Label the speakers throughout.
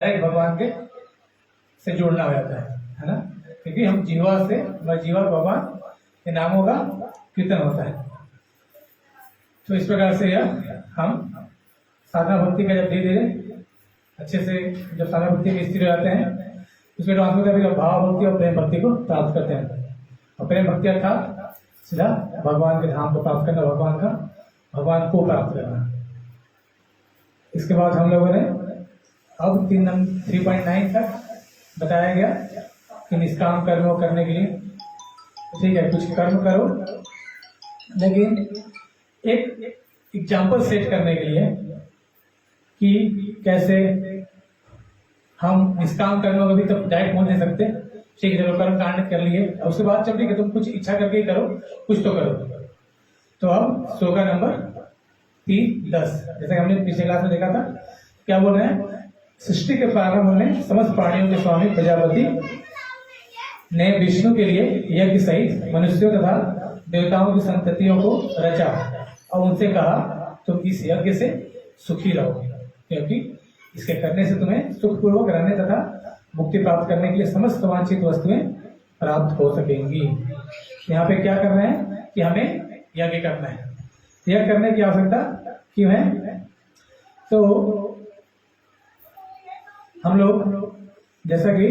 Speaker 1: Direct भगवान के से जोड़ना हो जाता है ना, क्योंकि हम जीवा से जीवा भगवान के नामों का कीर्तन होता है। तो इस प्रकार से यह हम साधना भक्ति का जब धीरे धीरे अच्छे से जब साधना भक्ति में स्थिर हो जाते हैं, उसमें ट्रांसफर करके भाव भक्ति और प्रेम भक्ति को प्राप्त करते हैं। और प्रेम भक्ति अर्थात सीधा भगवान के धाम को प्राप्त करना, भगवान को प्राप्त करना। इसके बाद हम लोगों ने अब 3.9 तक बताया गया कि निष्काम कर्मों करने के लिए ठीक है, कुछ कर्म करो, लेकिन एक एग्जाम्पल सेट करने के लिए कि कैसे हम निष्काम कर्मों को भी तो डायरेक्ट पहुंच नहीं सकते। ठीक है, चलो कर्म कांड कर लिए, उसके बाद चल ठीक है, तुम कुछ इच्छा करके ही करो, कुछ तो करो। तो अब श्लोक नंबर 3:10, जैसा कि हमने पिछले क्लास में देखा था, क्या बोल रहे हैं? सृष्टि के प्रारंभ में समस्त प्राणियों के स्वामी प्रजापति ने विष्णु के लिए यज्ञ सहित मनुष्यों तथा देवताओं की संततियों को रचा और उनसे कहा, तुम इस यज्ञ से सुखी रहो, क्योंकि इसके करने से तुम्हें सुखपूर्वक रहने तथा मुक्ति प्राप्त करने के लिए समस्त वांछित वस्तुएं प्राप्त हो सकेंगी। यहाँ पे क्या कर रहे हैं कि हमें यज्ञ करना है। यज्ञ करने की आवश्यकता क्यों है? तो हम लोग जैसा कि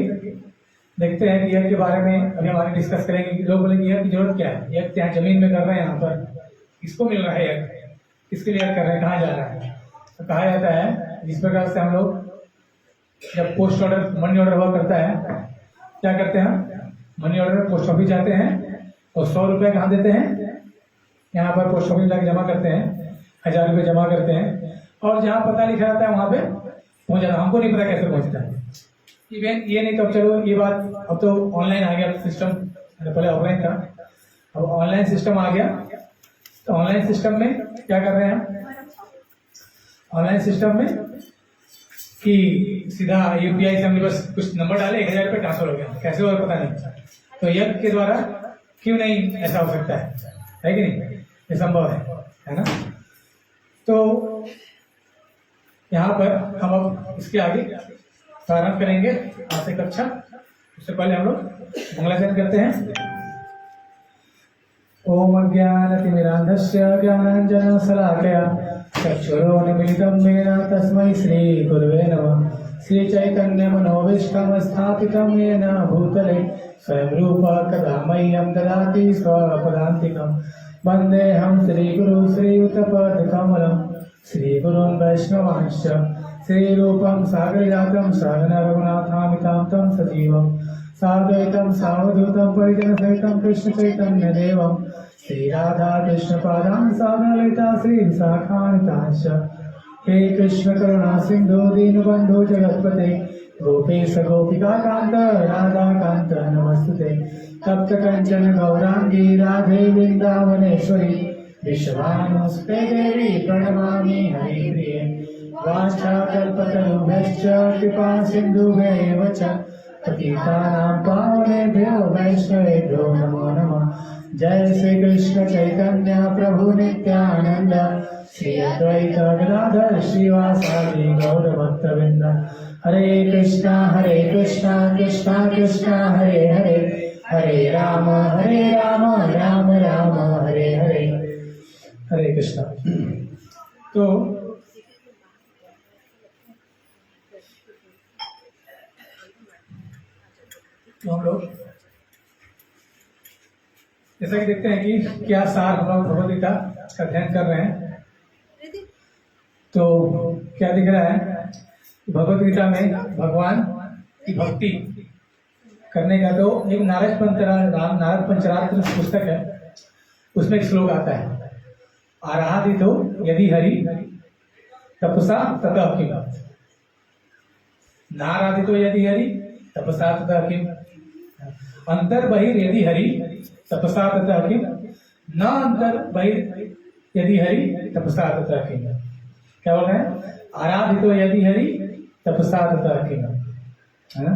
Speaker 1: देखते हैं कि यज्ञ के बारे में अभी हम आगे डिस्कस करेंगे कि लोग बोलेंगे यज्ञ की जरूरत क्या है? यज्ञ यहाँ जमीन में कर रहे हैं, यहाँ पर किसको मिल रहा है यज्ञ? किसके लिए यज्ञ कर रहे हैं? कहाँ जा रहा है? तो कहा जाता है जिस प्रकार से हम लोग जब पोस्ट ऑर्डर मनी ऑर्डर हुआ करता है, क्या करते हैं? मनी ऑर्डर पोस्ट ऑफिस जाते हैं और 100 रुपये कहाँ देते हैं? यहाँ पर पोस्ट ऑफिस जाके जमा करते हैं, 1000 रुपये जमा करते हैं, और जहाँ पता लिखा जाता है वहाँ पे पहुँच जाता है। हमको नहीं पता कैसे पहुँचता है। इवन ये नहीं तो चलो ये बात, अब तो ऑनलाइन आ गया सिस्टम, पहले ऑफलाइन था, अब ऑनलाइन सिस्टम आ गया। तो ऑनलाइन सिस्टम में क्या कर रहे हैं? ऑनलाइन सिस्टम में कि सीधा यूपीआई से हमने बस कुछ नंबर डाले, 1000 रुपये ट्रांसफर हो गया, कैसे हुआ पता नहीं। तो यज्ञ के द्वारा क्यों नहीं ऐसा हो सकता है कि नहीं? ये संभव है ना? तो यहाँ पर हम अब इसके आगे प्रारंभ करेंगे आज से कक्षा। उससे पहले हम लोग मंगलाचरण करते हैं। ओम ज्ञानतिमिरान्धस्य ज्ञानाञ्जनशलाकया चक्षुरोन्मीलितं येन तस्मै श्रीगुरवे नमः। श्रीचैतन्यमनोभीष्टं स्थापितं येन भूतले स्वयं रूप कदा मह्यं ददाति स्वपदान्तिकं। वन्देऽहं श्रीगुरु श्रीयुतपदकमलं श्रीगुरुन् वैष्णवांश्च श्रीरूपं सागरजातं सहगण रघुनाथामितां तं सजीवं साद्वैतं सावधूतं परिजनसहितं कृष्णचैतन्यदेवं श्रीराधा कृष्णपादां सागरललिता श्रीविशाखान्वितांश्च। हे कृष्ण करुणा सिन्धु दीनबन्धु जगत्पते गोपेश गोपिकान्त राधाकान्त नमस्तुते। तप्त कंचन गौरांगी राधे वृंदावनेश्वरी विश्वानुस्ते देवी प्रणमामि हरिप्रिये। वाञ्छाकल्पतरुभ्यश्च कृपा सिन्धुभ्येव च पतितानां पावनेभ्यो वैष्णवेभ्यो नमो नमः। जय श्री कृष्ण चैतन्य प्रभु नित्यानंद श्री अद्वैत गदाधर श्रीवासादि गौर भक्तवृंद। हरे कृष्णा कृष्णा कृष्णा हरे हरे, हरे राम राम राम हरे हरे। हरे कृष्णा। तो हम लोग जैसा कि देखते हैं कि क्या सार हम लोग भगवद गीता का अध्ययन कर रहे हैं। तो क्या दिख रहा है? भगवद गीता में भगवान की भक्ति करने का तो एक नारद पंचरात्र पुस्तक है, उसमें एक श्लोक आता है, आराधितो यदि हरि तपसा ततः किम। नाराधितो यदि हरि तपसा ततः किम, अंतर बहिर यदि हरि तपसा ततः किम, न अंतर बहिर यदि हरि तपसा ततः किम। क्या बोल रहे हैं? आराधितो यदि हरि तपसा ततः किम, है ना?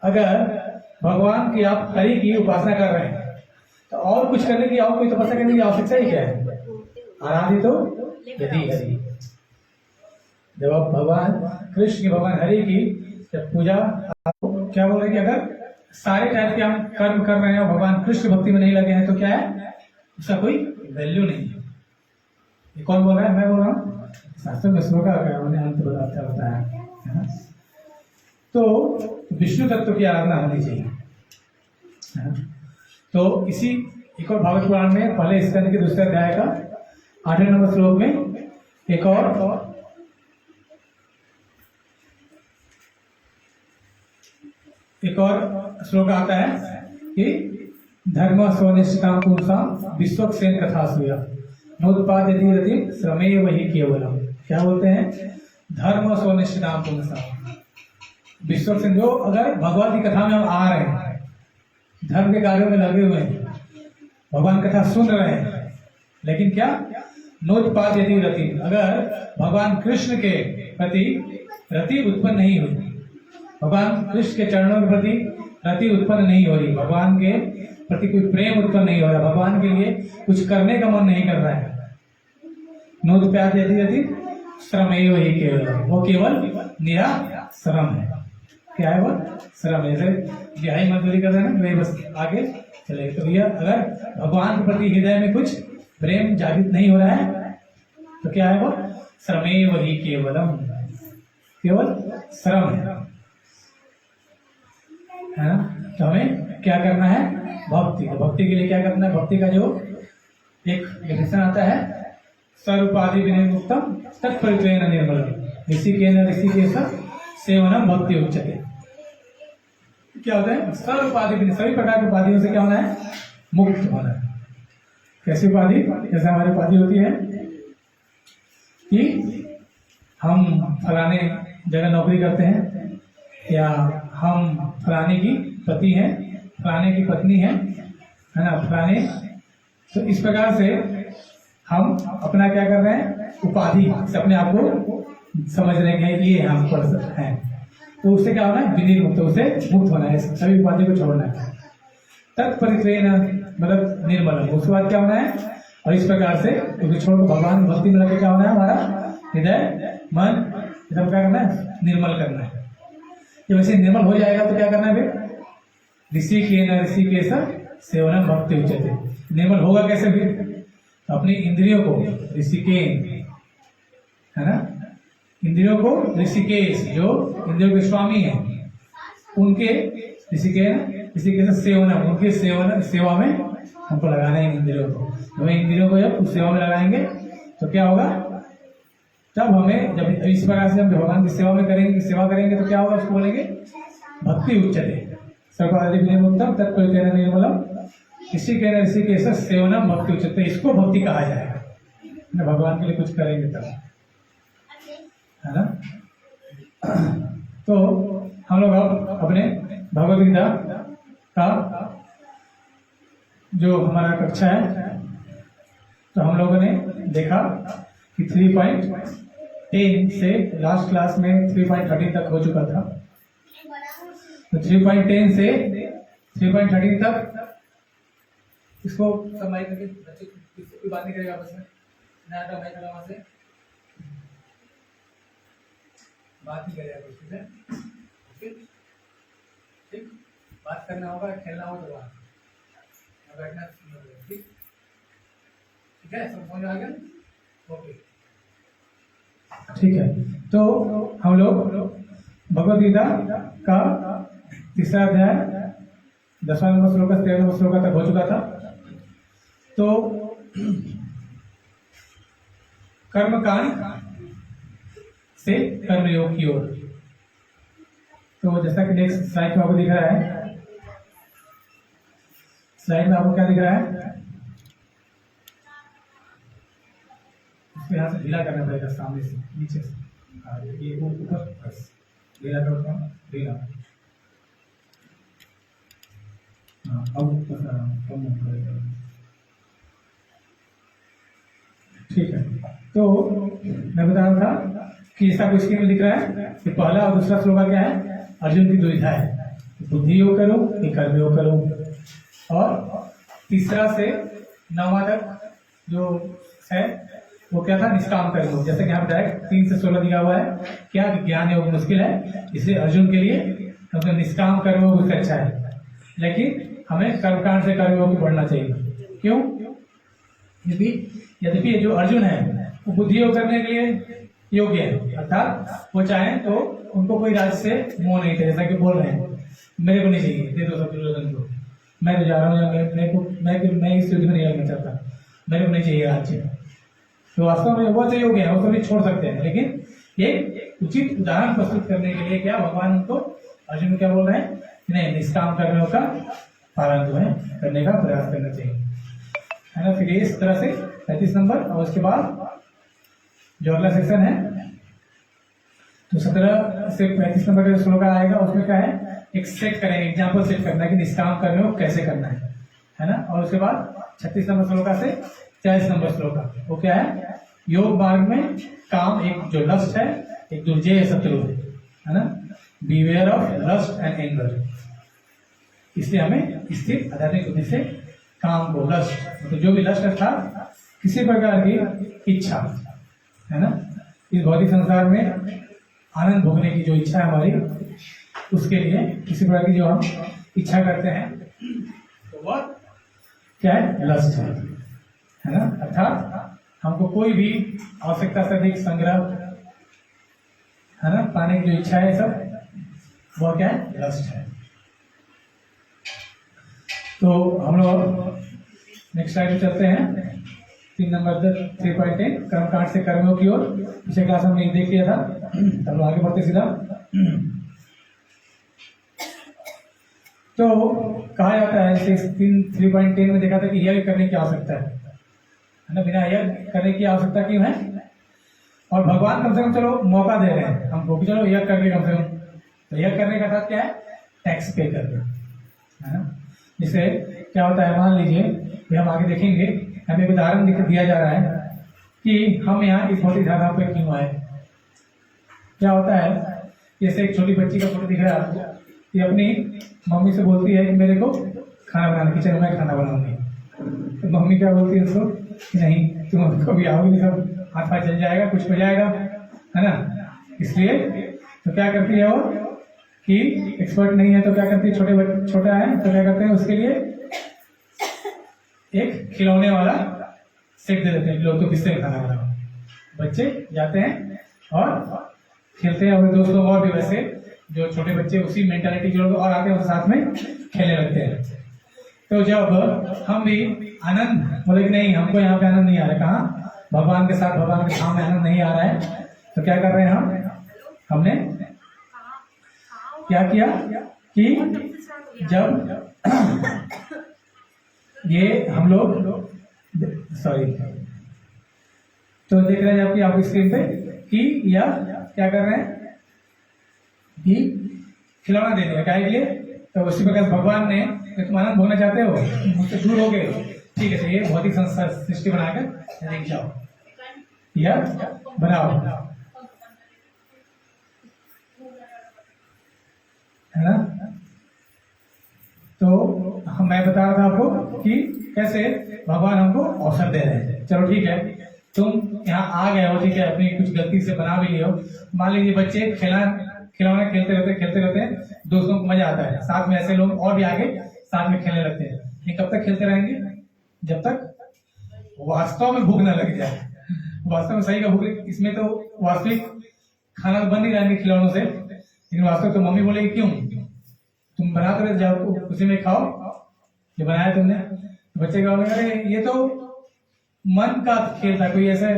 Speaker 1: अगर भगवान की आप हरि की उपासना कर रहे हैं तो और कुछ करने की, और कोई तपस्या करने की आवश्यकता ही क्या है? आराधितो यदि हरि। जब आप भगवान कृष्ण की, भगवान हरि की जब पूजा आपको क्या बोल रहे हैं कि अगर सारे टाइप के हम कर्म कर रहे हैं और भगवान कृष्ण भक्ति में नहीं लगे हैं तो क्या है, उसका कोई वैल्यू नहीं है। ये कौन बोल रहा है? मैं बोल रहा हूँ। शास्त्र में श्लोक का उन्हें अंत बताता होता है। तो विष्णु तत्व की आराधना होनी चाहिए। तो इसी एक और भागवत पुराण में पहले स्कंद के दूसरे अध्याय का 8वें नंबर श्लोक में एक और श्लोक आता है कि धर्म स्वनिष्ठताम पुंसाम विश्वक्सेन कथा सूया नोत्पाद्यति रति श्रमे वही केवलम। क्या बोलते हैं? धर्म स्वनिष्ठताम पुंसाम विश्वक्सेन, जो अगर भगवान की कथा में हम आ रहे हैं, धर्म के कार्यों में लगे हुए हैं, भगवान कथा सुन रहे हैं, लेकिन क्या नोत्पाद्यति रति, अगर भगवान कृष्ण के प्रति रति उत्पन्न नहीं हुई, भगवान कृष्ण के चरणों के प्रति रति उत्पन्न नहीं हो रही, भगवान के प्रति कोई प्रेम उत्पन्न नहीं हो रहा, भगवान के लिए कुछ करने का मन नहीं कर रहा है, नोत्पाद्यति रति श्रमेव ही केवल, वो केवल निरा श्रम है। क्या है वो? श्रम है। जैसे बिहाई मजदूरी कर रहे हैं ना, वही बस आगे चले। तो भैया अगर भगवान के प्रति हृदय में कुछ प्रेम जागृत नहीं हो रहा है तो क्या है वो? श्रमेव ही केवलम, केवल श्रम है ना। तो हमें क्या करना है? भक्ति। तो भक्ति के लिए क्या करना है? भक्ति का जो एक डेफिनेशन आता है, स्वरूपादि विनिर्मुक्तम तत्परित्वेन निर्मलम ऋषिकेश सेवनम भक्ति उच्यते। क्या होता है? स्वरूपादि, सभी प्रकार की उपाधियों से क्या होना है? मुक्त होना है। कैसी उपाधि? जैसे हमारी उपाधि होती है कि हम फलाने जगह नौकरी करते हैं, या हम फलाने की पति हैं, फलाने की पत्नी है ना, फलाने। तो इस प्रकार से हम अपना क्या कर रहे हैं? उपाधि से अपने आप को समझ रहे हैं कि ये हम पर हैं। तो उससे क्या होना है? विनिर्मुक्त, उसे मुक्त होना है, सभी उपाधि को छोड़ना है। तत्परित्वेन मतलब निर्मल, उसके बाद क्या होना है? और इस प्रकार से क्योंकि छोड़ भगवान भक्ति में लगे क्या होना है? हमारा हृदय मन सब क्या करना है? निर्मल करना है। जब वैसे निर्मल हो जाएगा तो क्या करना है फिर? ऋषिकेश सेवनम भक्ति उच्यते। निर्मल होगा कैसे फिर? तो अपनी इंद्रियों को ऋषिकेन, है ना, इंद्रियों को ऋषिकेश, जो इंद्रियों के स्वामी हैं, उनके ऋषिकेश सेवनम, उनके सेवा में हमको लगाना है इंद्रियों को। तो इंद्रियों को जब उस सेवा में लगाएंगे तो क्या होगा? तब हमें जब इस प्रकार से हम भगवान की सेवा में करेंगे, सेवा करेंगे तो क्या होगा? उसको बोलेंगे भक्ति उच्चते। सर्वादि विनिर्मुक्तम तत्परित्वेन निर्मलम ऋषिकेश सेवनम भक्ति उच्चते। इसको भक्ति कहा जाएगा। भगवान के लिए कुछ करेंगे तब, है ना। तो हम लोग अब अपने भगवद गीता का जो हमारा कक्षा है, तो हम लोगों ने देखा कि 3.10 से लास्ट क्लास में 3.13 तक हो चुका था। तो 3.10 से 3.13 तक इसको समाई करके बच्चे कोई बात नहीं करेगा आपस में, नया मैं खड़ा वहां से बात नहीं करेगा कुछ से, ठीक। बात करना होगा, खेलना हो तो बात, बैठना ठीक, ठीक है। सब समझ आ गया? ओके, ठीक है। तो हम लोग भगवद गीता का तीसरा अध्याय 10वां नंबर श्लोक से 13वां नंबर श्लोक तक हो चुका था। तो कर्मकांड से कर्मयोग की ओर, तो जैसा कि नेक्स्ट स्लाइड में आपको दिख रहा है, स्लाइड में आपको क्या दिख रहा है? इसको यहाँ से ढीला करना पड़ेगा, सामने से नीचे से, ये ऊपर बस ढीला करता हूँ, ढीला। हाँ, अब कम करेगा, ठीक है। तो मैं बता रहा था कि ऐसा कुछ स्क्रीन में दिख रहा है कि पहला और दूसरा श्लोक क्या है? अर्जुन की दुविधा है, बुद्धि योग करो कि कर्म योग करो। और तीसरा से 9वां तक जो है वो क्या था, निष्काम कर्म। जैसे कि यहाँ पे डायरेक्ट 3 से 16 दिया हुआ है, क्या ज्ञान योग मुश्किल है, इसलिए अर्जुन के लिए तो निष्काम कर्म योग उससे अच्छा है। लेकिन हमें कर्मकांड से कर्म योग बढ़ना चाहिए। क्यों? यद्यपि जो अर्जुन है वो बुद्धि योग करने के लिए योग्य है, अर्थात वो चाहें तो उनको कोई राज्य से मोह नहीं था, जैसा कि बोल रहे हैं मेरे को नहीं चाहिए, दे दो सब दुर्योधन को, मैं तो जा रहा हूँ, मैं इस युद्ध में नहीं लड़ना चाहता, मेरे को नहीं चाहिए राज्य। तो वास्तव में वो तो योग्य है, वो कभी छोड़ सकते हैं, लेकिन एक उचित उदाहरण प्रस्तुत करने के लिए क्या भगवान उनको अर्जुन क्या बोल रहे हैं, नहीं निष्काम कर्मों का पालन जो है करने का प्रयास करना चाहिए, है ना। फिर इस तरह से 35 नंबर, और उसके बाद जो अगला सेक्शन है तो 17 से 35 नंबर का जो श्लोक आएगा उसमें क्या है, एक सेट करेंगे, एग्जाम्पल सेट करना है कि निष्काम कर्म को कैसे करना है ना। और उसके बाद 36 नंबर श्लोका से 40 नंबर श्लोका, वो क्या है, योग मार्ग में काम एक जो लस्ट है, एक दुर्जय शत्रु है ना, beware of lust and anger. इसलिए हमें स्थिर आध्यात्मिक बुद्धि से काम को, लस्ट मतलब जो भी लस्ट था, किसी प्रकार की इच्छा है ना, इस भौतिक संसार में आनंद भोगने की जो इच्छा है हमारी, उसके लिए किसी प्रकार की जो हम इच्छा करते हैं तो वह क्या है, लस्ट है ना। अर्थात हमको कोई भी आवश्यकता से अधिक संग्रह है ना पाने की जो इच्छा है, सब वह क्या है, लस्ट है। तो हम लोग नेक्स्ट स्लाइड पे चलते हैं, 3 नंबर 3.10 कर्मकांड से कर्मों की ओर। पिछले क्लास हमने देख लिया था, तब आगे बढ़ते सीधा। तो कहा जाता है जैसे 3.10 में देखा था कि यज्ञ करने की आवश्यकता है ना, बिना यज्ञ करने की आवश्यकता क्यों है, और भगवान कम से कम चलो मौका दे रहे हैं हमको कि चलो यज्ञ करके कम से कम, तो यज्ञ करने का साथ क्या है, टैक्स पे करना है ना। जिससे क्या होता है, मान लीजिए कि हम आगे देखेंगे, हमें एक उदाहरण दिया जा रहा है कि हम यहाँ इस भौतिक धारा पे क्यों आए। क्या होता है, जैसे एक छोटी बच्ची का फोटो दिख रहा है आपको, ये अपनी मम्मी से बोलती है कि मेरे को खाना बनाना, किचन में खाना बनाऊंगी, तो मम्मी क्या बोलती है उसको कि नहीं, तुम कभी आओगे नहीं, सब हाथ पाथ चल जाएगा, कुछ हो जाएगा, है ना। इसलिए तो क्या करती है वो कि एक्सपर्ट नहीं है तो क्या करती है, छोटा है तो क्या करते हैं, उसके लिए एक खिलौने वाला सेट दे देते हैं, लोग तो किससे खाना बनाओ। बच्चे जाते हैं और खेलते हैं, और दोस्त लोग और भी वैसे जो छोटे बच्चे उसी मेंटालिटी के लोग और आते हैं, उनके साथ में खेलने लगते हैं। तो जब हम भी आनंद बोले कि नहीं, हमको यहाँ पे आनंद नहीं आ रहा है, कहाँ, भगवान के साथ भगवान के सामने आनंद नहीं आ रहा है, तो क्या कर रहे हैं हमने क्या किया कि जब ये हम लोग सॉरी, तो देख रहे हैं आपकी आप स्क्रीन पे कि या क्या कर रहे हैं कि खिलौना दे दिया क्या के लिए, तो उसी प्रकार भगवान ने, तुम आनंद भोगना चाहते हो, मुझसे दूर हो गए, ठीक है, तो ये भौतिक संसार सृष्टि बनाकर देख जाओ या बनाओ, है ना। तो मैं बता रहा था आपको कि कैसे भगवान हमको अवसर दे रहे हैं। चलो ठीक है, तुम यहाँ आ गए हो, ठीक है, अपनी कुछ गलती से बना भी लिए हो, मान लीजिए बच्चे खिलौने खेलते रहते हैं, दोस्तों को मजा आता है, साथ में ऐसे लोग और भी आगे साथ में खेलने लगते हैं, ये कब तक खेलते रहेंगे, जब तक वास्तव में भूख न लग जाए। वास्तव में सही का भूख, इसमें तो वास्तविक खाना बन नहीं रहेंगे खिलौनों से, लेकिन वास्तव तो मम्मी बोलेगी क्यों, तुम बनाते रहे जाओ, उसी में खाओ जो बनाया तुमने। बच्चे क्या बोलेंगे, अरे ये तो मन का खेल था, कोई ऐसा,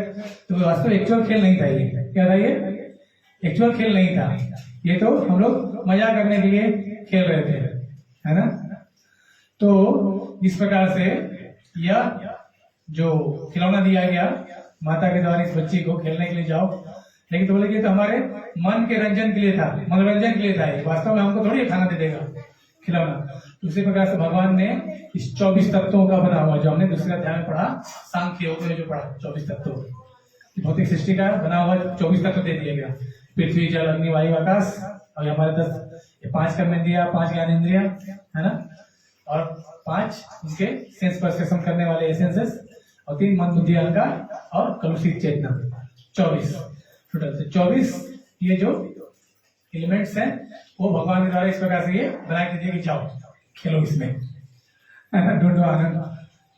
Speaker 1: तो वास्तव एक्चुअल खेल नहीं था, ये क्या था, ये एक्चुअल खेल नहीं था, ये तो हम लोग मजा करने के लिए खेल रहे थे, है ना। तो इस प्रकार से यह जो खिलौना दिया गया माता के द्वारा इस बच्ची को खेलने के लिए जाओ, लेकिन तो बोले कि तो हमारे मन के रंजन के लिए था, मनोरंजन के लिए था, वास्तव में हमको थोड़ी खाना दे देगा खिलौना। उसी प्रकार से भगवान ने इस 24 तत्वों का बना हुआ, जो हमने दूसरे अध्याय में पढ़ा, सांख्य योग में जो पढ़ा, 24 तत्व भौतिक सृष्टि का बना हुआ 24 तत्व दे दिया गया, पृथ्वी जल अग्नि वायु आकाश, और हमारे 5 कर्मेंद्रिया, 5 ज्ञानेंद्रिया, है ना, और 5 उनके सेंस परसेप्शन करने वाले एसेंसेस, और 3 मन बुद्धि अहंकार और कलुषित चेतना, 24 टोटल से 24 ये जो एलिमेंट्स हैं वो भगवान के द्वारा इस प्रकार से ये बना के दिए कि जाओ खेलो इसमें, है ना, ढूंढो आनंद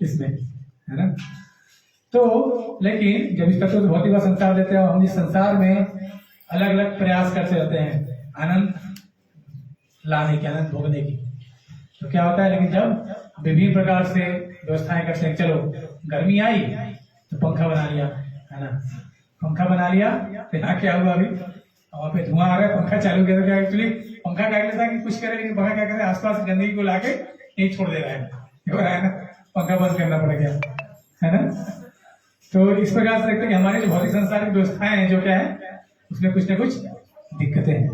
Speaker 1: इसमें, है ना। तो लेकिन जब इसका तो भौतिक संसार लेते हैं, हम इस संसार में अलग अलग प्रयास करते रहते हैं आनंद लाने की, आनंद भोगने की। तो क्या होता है, लेकिन जब विभिन्न प्रकार से व्यवस्थाएं करते हैं, चलो गर्मी आई तो पंखा बना लिया, है ना, पंखा बना लिया तो यहाँ क्या हुआ, अभी वहां पे धुआं आ रहा है, पंखा चालू किया, तो क्या एक्चुअली पंखा क्या कहता है कि कुछ करे, लेकिन पंखा क्या कहता है आसपास गंदगी को लाके नहीं छोड़ दे रहा है, हो रहा है ना, पंखा बंद करना पड़ गया, है ना। तो इस प्रकार से देखते हैं कि हमारे जो भौतिक संसार की व्यवस्थाएं हैं जो क्या है उसमें कुछ न कुछ दिक्कतें हैं।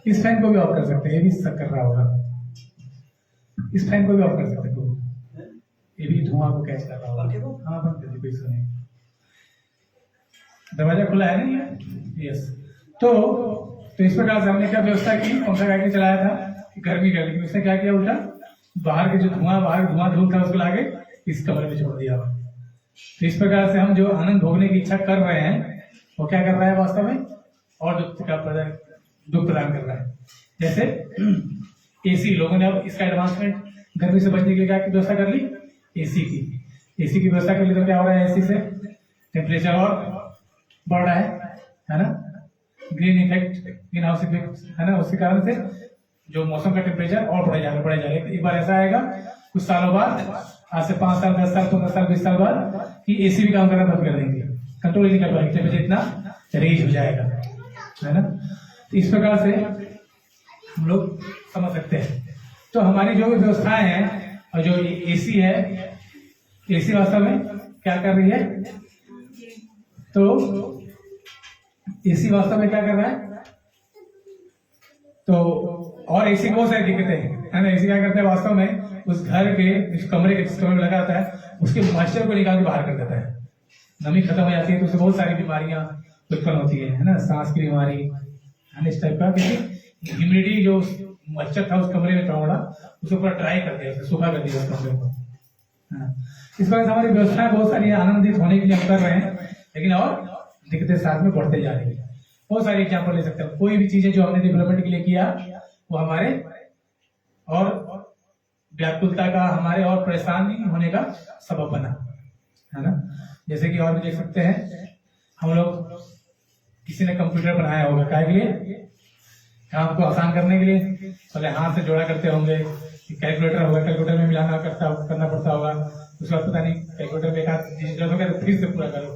Speaker 1: इस फैन को भी ऑफ कर सकते हैं, ये भी सब कर रहा होगा, इस फैन को भी ऑफ कर सकते हैं, ये भी धुआं को कैच कर रहा होगा। हाँ बंद कर दी, कोई सुने, दरवाजा खुला है नहीं, यस। तो इस प्रकार से हमने क्या व्यवस्था की, पंखा करके चलाया था गर्मी का, लेकिन उसने क्या किया उल्टा, बाहर के जो बाहर धुआं धूप था उसको लाके इस कमरे में छोड़ दिया। तो इस प्रकार से हम जो आनंद भोगने की इच्छा कर रहे हैं वो क्या कर रहा है वास्तव में, और दुख प्रदान कर रहा है। जैसे एसी, लोगों ने अब इसका एडवांसमेंट गर्मी से बचने के लिए क्या व्यवस्था कर ली, एसी की व्यवस्था कर ली। तो क्या हो रहा है, एसी से टेम्परेचर और बढ़ रहा है ना, ग्रीन हाउस इफेक्ट, है ना, उसके कारण से जो मौसम का टेम्परेचर और बढ़े जा रहा है। एक बार ऐसा आएगा कुछ सालों बाद, आज से 5 साल 10 साल 15 साल 20 साल बाद, कि एसी भी काम करना बंद कर देंगे, कंट्रोल ही नहीं कर पाएंगे, टेम्परेचर इतना रेज हो जाएगा, है ना। तो इस प्रकार से हम लोग समझ सकते हैं। तो हमारी जो भी व्यवस्थाएं हैं और जो एसी है, एसी वास्तव में क्या कर रही है, तो एसी वास्तव में क्या कर रहा है, तो और एसी को बहुत सारी दिक्कतें है ना। एसी क्या करता है वास्तव में, उस घर के जिस कमरे में लगा रहता है उसके मॉइस्चर को निकाल के बाहर कर देता है, नमी खत्म हो जाती है, तो उससे बहुत सारी बीमारियां उत्पन्न होती है ना, सांस की बीमारी, है ना, इस टाइप का। क्योंकि ह्यूमिडिटी जो मच्छर था उस कमरे में पड़ा, उसको पूरा ड्राई कर दिया, सूखा कर दिया उस कमरे को, है ना। इस प्रकार से हमारी व्यवस्थाएं बहुत सारी आनंदित होने के लिए हम कर रहे हैं, लेकिन और दिक्कतें साथ में बढ़ते जा रही है। बहुत सारे एग्जाम्पल ले सकते हैं, कोई भी चीजें जो हमने डेवलपमेंट के लिए किया वो हमारे और व्याकुलता का, हमारे और परेशानी होने का सबब बना, है ना। जैसे कि और भी देख सकते हैं, हम लोग किसी ने कंप्यूटर बनाया होगा क्या के लिए, काम को आसान करने के लिए, पहले हाथ से जोड़ा करते होंगे, कैलकुलेटर होगा, कैलकुलेटर में मिलाना करना पड़ता होगा, उसके बाद पता नहीं कैलकुलेटर में एक हाथ डिजिटल हो गया तो फिर से पूरा करो,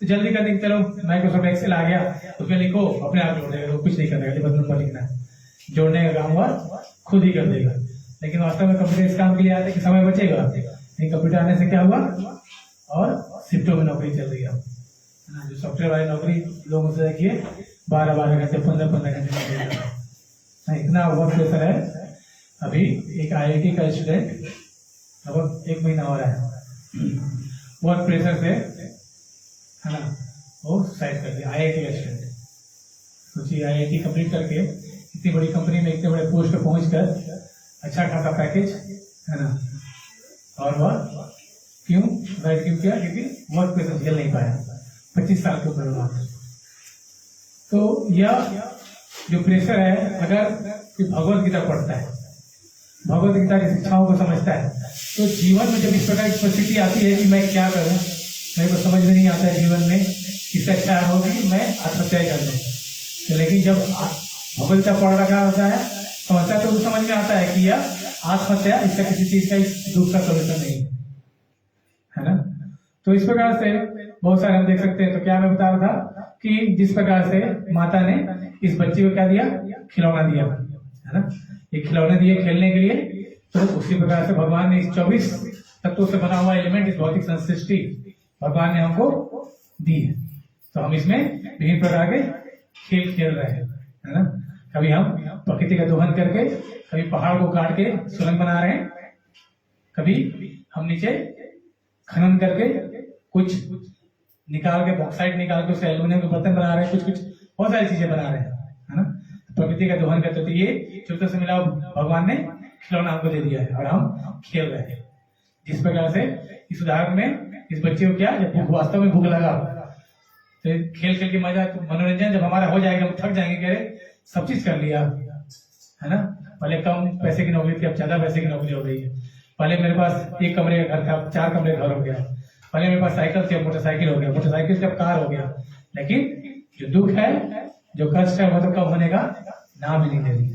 Speaker 1: तो जल्दी करने की, चलो माइक्रोसॉफ्ट एक्सेल आ गया, उसमें लिखो, अपने आप जोड़ देगा, कुछ नहीं करना, बस नंबर लिखना है, जोड़ने का काम हुआ खुद ही कर देगा। लेकिन वास्तव में कंप्यूटर इस काम के लिए आते कि समय बचेगा, लेकिन कंप्यूटर आने से क्या हुआ, और शिफ्टों में नौकरी चल रही है। जो सॉफ्टवेयर वाली नौकरी लोगों से देखिए 12-12 घंटे 15-15 घंटे, इतना वर्क प्रेशर है। अभी एक आईआईटी का स्टूडेंट लगभग 1 महीना हो रहा है वर्क प्रेशर से, है ना, वो सुसाइड कर दिया, आईआईटी का स्टूडेंट। सोचिए आईआईटी कंप्लीट करके इतनी बड़ी कंपनी में इतने बड़े पोस्ट पे पहुंचकर अच्छा खासा पैकेज, है ना, और वह क्यों किया, क्योंकि वर्क प्रेशर झेल नहीं पाया, 25 साल के ऊपर बात। तो यह जो प्रेशर है, अगर कोई भगवत गीता पढ़ता है, भगवत गीता की शिक्षाओं को समझता है, तो जीवन में जब इस प्रकार की परिस्थिति आती है कि मैं क्या करूं, मेरे को समझ में नहीं आता है जीवन में, इससे अच्छा होगी कि मैं आत्महत्या कर दूं। तो लेकिन जब भगवत गीता पढ़ रखा होता है, समझता तो समझ में आता है कि यह आत्महत्या इसका किसी चीज का इस दुख का सोल्यूशन नहीं है ना। तो इस प्रकार से बहुत सारे हम देख सकते हैं। तो क्या मैं बता रहा था कि जिस प्रकार से माता ने इस बच्चे को क्या दिया, खिलौना दिया, है ना, ये खिलौने दिए खेलने के लिए। तो उसी प्रकार से भगवान ने इस 24 तत्वों से बना हुआ एलिमेंट, इस भौतिक सृष्टि भगवान ने हमको दी है। तो हम इसमें विभिन्न प्रकार के खेल खेल रहे हैं, है ना। कभी हम प्रकृति का दोहन करके, कभी पहाड़ को काट के सुरंग बना रहे हैं, कभी हम नीचे खनन करके कुछ निकाल के, बॉक्साइट निकाल के उससे एल्यूमिनियम के बर्तन बना रहे हैं, कुछ बहुत सारी चीजें बना रहे हैं, है ना। प्रकृति का दोहन करते, तो ये चौथे से मिला भगवान ने खिलौना हमको दे दिया है और हम खेल रहे हैं। जिस प्रकार से इस उदाहरण में इस बच्चे को क्या, जब भूख वास्तव में भूख लगा तो खेल खेल के मजा, तो मनोरंजन जब हमारा हो जाएगा, हम थक जाएंगे, कह रहे सब चीज कर लिया, है ना। पहले कम पैसे की नौकरी थी, अब ज्यादा पैसे की नौकरी हो गई है। पहले मेरे पास 1 कमरे का घर था, अब 4 कमरे का घर हो गया। पहले मेरे पास साइकिल थी, अब मोटरसाइकिल हो गया, मोटरसाइकिल से अब कार हो गया। लेकिन जो दुख है, जो कष्ट है, वो तो कब होने का नाम ही नहीं ले रही